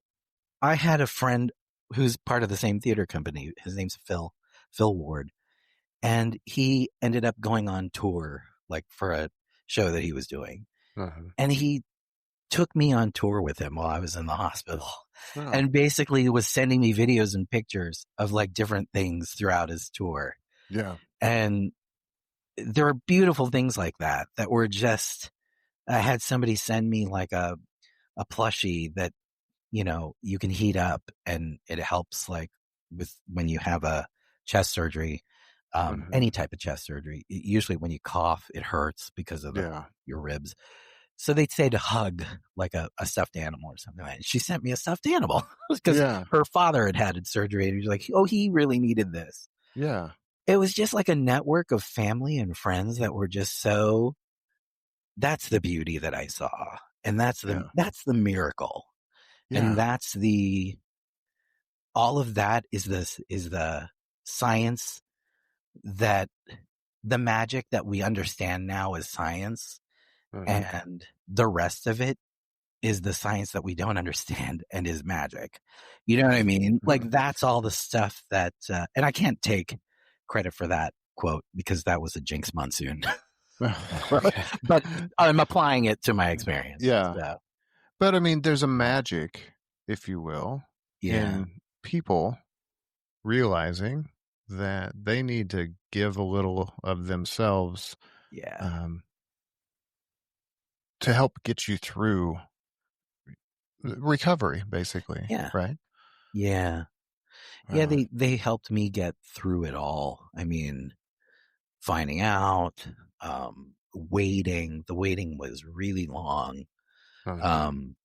I had a friend who's part of the same theater company. His name's Phil Ward, and he ended up going on tour, like for a show that he was doing. Uh-huh. And he took me on tour with him while I was in the hospital, Oh, and basically was sending me videos and pictures of like different things throughout his tour. yeah. And there are beautiful things like that were just, I had somebody send me like a plushie that, you can heat up, and it helps like with when you have a chest surgery, Uh-huh. any type of chest surgery. Usually when you cough, it hurts because of Yeah. your ribs. So they'd say to hug like a stuffed animal or something like that. She sent me a stuffed animal because Yeah. her father had surgery, and he was like, oh, he really needed this. Yeah. It was just like a network of family and friends that were just so, that's the beauty that I saw. And that's Yeah. the miracle. And Yeah. that's all of that is the science, that the magic that we understand now as science, Uh-huh. and the rest of it is the science that we don't understand and is magic. You know what I mean? Like that's all the stuff that, and I can't take credit for that quote because that was a Jinx Monsoon quote, Okay. but I'm applying it to my experience. Yeah. So, But I mean, there's a magic, if you will, yeah, in people realizing that they need to give a little of themselves yeah, um, to help get you through recovery, basically, yeah, right? yeah, yeah. Wow. They helped me get through it all. I mean, finding out, waiting. The waiting was really long, Uh-huh. um,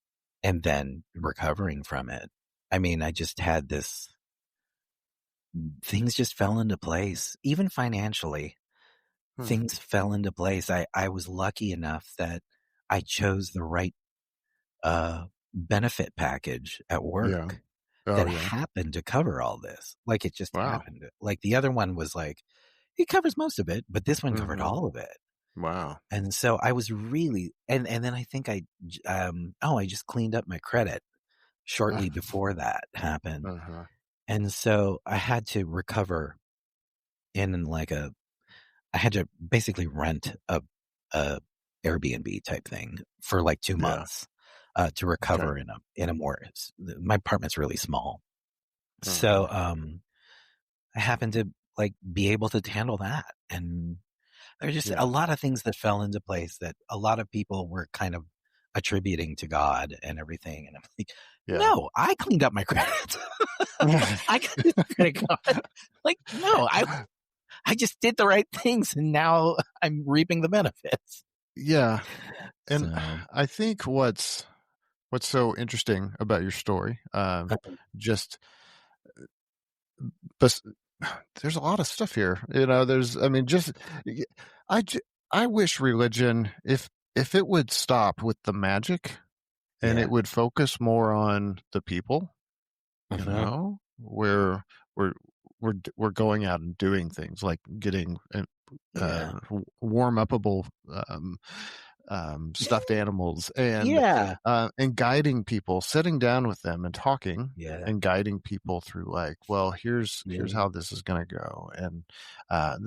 and then recovering from it. I mean, I just had this. Things just fell into place, even financially. Hmm. Things fell into place. I was lucky enough that I chose the right benefit package at Yeah. work Oh, that yeah. happened to cover all this. Like it just Wow. happened. Like the other one was like, it covers most of it, but this one covered Mm-hmm. all of it. Wow. And so I was really, and then I think I just cleaned up my credit shortly before that happened. Uh-huh. And so I had to recover in like I had to basically rent a Airbnb type thing for like 2 Yeah. months, to Okay. recover in a more, my apartment's really small. So, Uh-huh. I happened to like be able to handle that. And there's just a Yeah. lot of things that fell into place that a lot of people were kind of attributing to God and everything. And I'm like, Yeah. no, I cleaned up my credit. I got this credit card. Like, no, I just did the right things, and now I'm reaping the benefits. Yeah. And So, I think what's so interesting about your story, just but there's a lot of stuff here. There's, I mean, just I j- I wish religion, if it would stop with the magic and yeah. it would focus more on the people, Mhm. where we're we're going out and doing things like getting Yeah. warm upable stuffed animals Yeah. and guiding people, sitting down with them and talking Yeah. and guiding people through like, well, here's Yeah. how this is going to go, and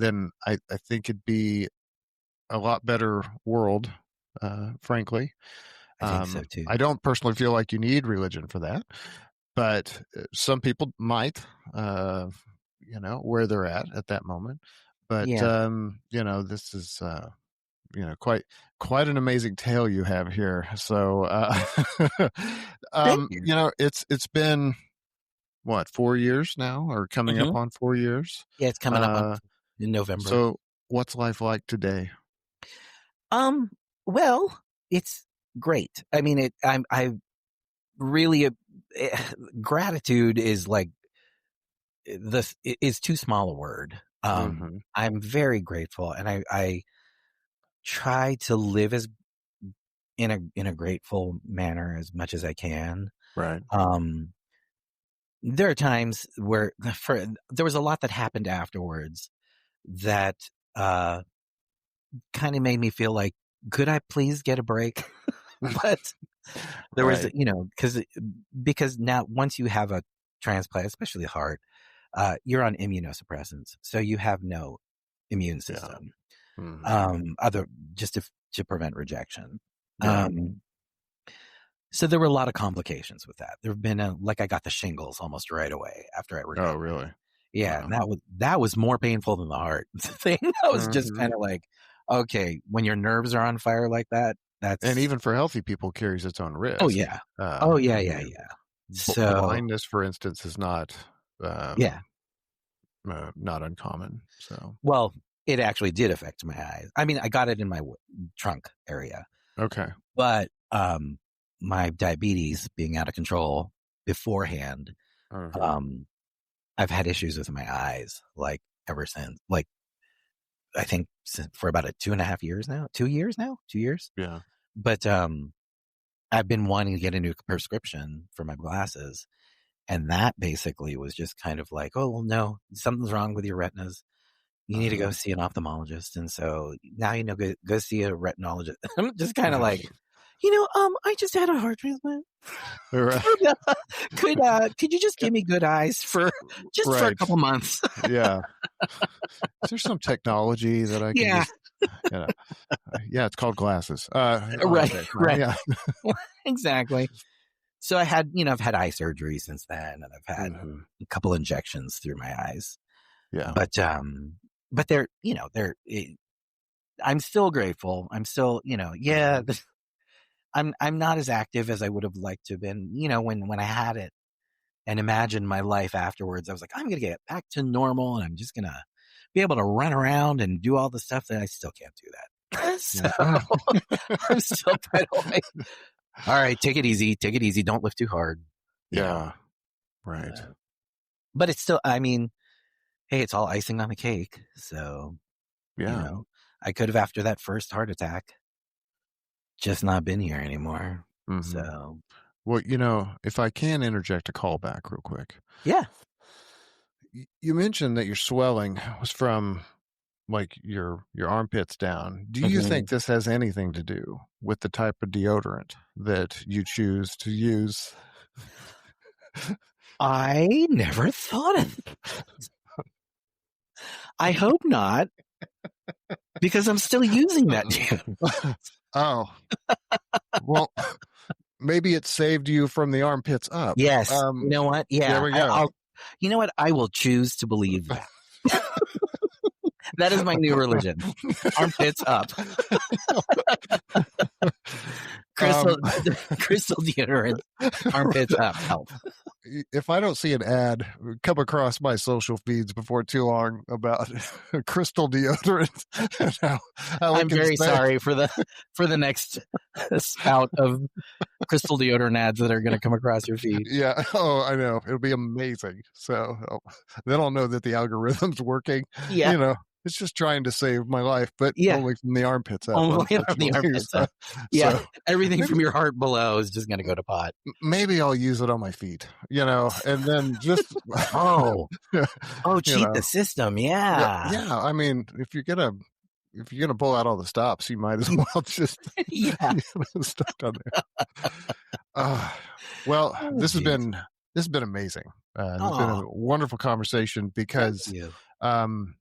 then I think it'd be a lot better world, frankly. I think so too. I don't personally feel like you need religion for that, but some people might, uh, where they're at that moment. But Yeah. this is quite an amazing tale you have here. So, Thank you. it's been what, 4 years now, or coming up Mhm. on 4 years. Yeah, it's coming up on Uh, in November. so what's life like today? Um, well, it's great. I mean, I really, eh, gratitude is like this is too small a word. Mm-hmm. I'm very grateful, and I try to live as in a grateful manner as much as I can. Right. Um, there are times where there was a lot that happened afterwards that kind of made me feel like, could I please get a break? but There was, Right. because now once you have a transplant, especially heart, you're on immunosuppressants, so you have no immune Yeah. system, Mhm. just to prevent rejection. Yeah. So there were a lot of complications with that. There have been I got the shingles almost right away after I Oh, recovered. really? Yeah, and Wow. that was more painful than the heart thing. That was just Mhm. kind of like, okay, when your nerves are on fire like that, And that's even for healthy people carries its own oh risk. yeah, oh yeah, I yeah, mean, yeah. So blindness, for instance, is yeah, not uncommon. So, well, it actually did affect my eyes. I mean, I got it in my trunk area, okay. but my diabetes being out of control beforehand, Uh-huh. um, I've had issues with my eyes like ever since. Like I think for about 2.5 years now, 2 years now, 2 years. Yeah. But I've been wanting to get a new prescription for my glasses, and that basically was just kind of like, oh well, no, something's wrong with your retinas. You need to go Uh-huh. see an ophthalmologist, and so now go see a retinologist. I'm just kind of like, I just had a heart transplant. Right. Could you just give me good eyes for just for a Right. couple months? Yeah. Is there some technology that I can Yeah, just, you know, yeah, it's called glasses. right, Okay, fine. right, Yeah. exactly. So I've had eye surgery since then, and I've had Hmm. a couple injections through my eyes. Yeah. But I'm still grateful. I'm still, yeah, Hmm. I'm not as active as I would have liked to have been, when I had it and imagined my life afterwards. I was like, I'm going to get back to normal and I'm just going to be able to run around and do all the stuff that I still can't do that. So Yeah. Oh, I'm still kind of like, all right, take it easy. Take it easy. Don't lift too hard, you know. yeah. Right. Uh, but it's still, I mean, hey, it's all icing on the cake. So, you Yeah. know, I could have, after that first heart attack, just not been here anymore. Hmm. So, Well, if I can interject a call back real quick, yeah. you mentioned that your swelling was from like your armpits down. Do you Hmm. think this has anything to do with the type of deodorant that you choose to use? I never thought of it. I hope not, because I'm still using that damn. Oh, well, maybe it saved you from the armpits up. Yes. You know what? There Yeah. we go. You know what? I will choose to believe that. That is my new religion. Armpits up. Crystal, um, crystal deodorant. Armpits up. Help. if I don't see an ad come across my social feeds before too long about crystal deodorant and how it I'm can very save. sorry for the next spout of crystal deodorant ads that are going to come across your feed. Yeah. Oh, I know. It'll be amazing. So then I'll know that the algorithm's working. Yeah. You know, it's just trying to save my life, but Yeah. only from the armpits up, Only from the unfortunately. armpits So, up. Yeah. so Everything maybe from your heart below is just going to go to pot. maybe I'll use it on my feet, and then just, Oh. Oh, you cheat know, the system. yeah, Yeah. yeah. I mean, if you're gonna pull out all the stops, you might as well just Yeah. start on there. Uh, well, Oh, this has jeez. been amazing. It's been a Oh, wonderful conversation thank because, you. um,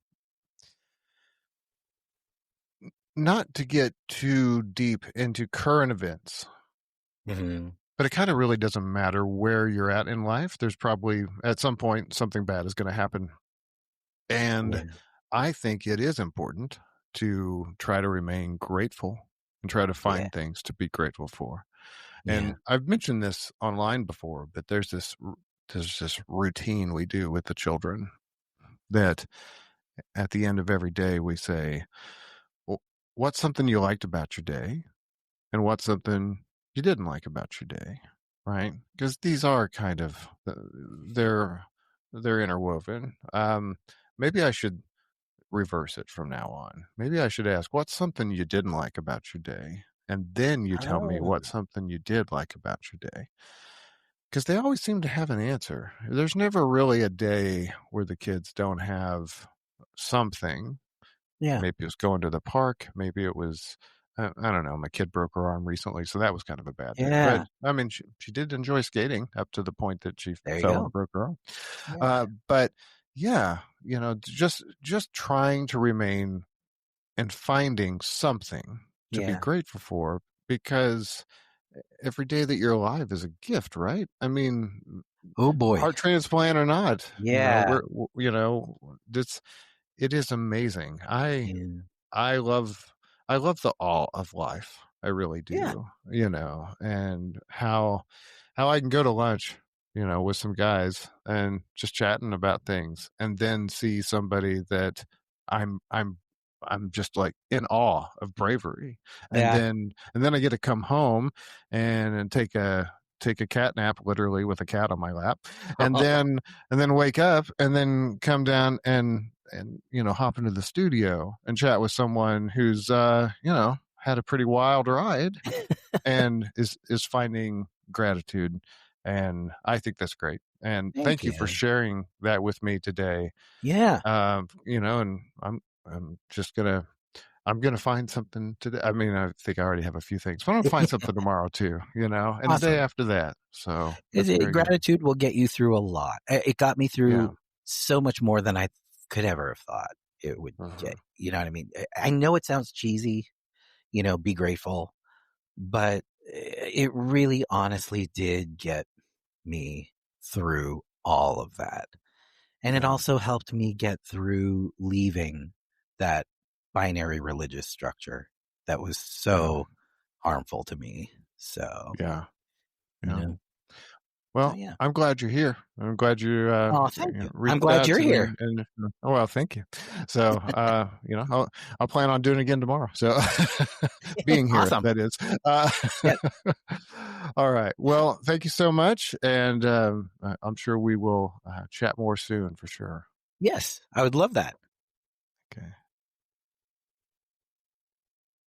not to get too deep into current events, Hmm. but it kind of really doesn't matter where you're at in life. There's probably at some point something bad is going to happen, and Yeah. I think it is important to try to remain grateful and try to Yeah. find things to be grateful for. Yeah. And I've mentioned this online before, but there's this routine we do with the children that at the end of every day we say, well, what's something you liked about your day and what's something you didn't like about your day, right? Because these are kind of they're interwoven. Maybe I should reverse it from now on. Maybe I should ask, what's something you didn't like about your day? And then you tell me Oh, what's something you did like about your day. Because they always seem to have an answer. There's never really a day where the kids don't have something. yeah. Maybe it was going to the park. Maybe it was I don't know. My kid broke her arm recently, so that was kind of a bad thing. But Yeah. I mean, she did enjoy skating up to the point that she There you fell go. and broke her arm. Yeah. But yeah, just trying to remain and finding something to be Yeah. grateful for, because every day that you're alive is a gift, right? I mean, Oh boy. heart transplant or not, Yeah. this it is amazing. Yeah. I love I love the awe of life. I really Yeah. do. And how I can go to lunch, with some guys and just chatting about things, and then see somebody that I'm I'm just like in awe of bravery. Yeah. And then I get to come home and take a cat nap, literally, with a cat on my lap, and then wake up and then come down and hop into the studio and chat with someone who's had a pretty wild ride and is finding gratitude. And I think that's great, and Thank thank you for you. sharing that with me today. Yeah. And I'm gonna find something today. I mean, I think I already have a few things, but I'm gonna find something tomorrow too, and the day Awesome. after that. So that's very good. Gratitude will get you through a lot. It got me Yeah. through so much more than I could ever have thought it would Uh-huh. get. You know what I mean? I know it sounds cheesy, be grateful, but it really honestly did get me through all of that. And it Yeah. also helped me get through leaving that binary religious structure that was Yeah. so harmful to me. So, Yeah. you Yeah. know, so Well, yeah. I'm glad you're here. I'm glad you Oh, thank you. I'm reached glad out you're to me, here. and oh well, thank you. So I'll plan on doing it again tomorrow. So being here, Awesome. that is. Uh, Yeah. all right. Well, thank you so much, and I'm sure we will chat more soon for sure. Yes, I would love that.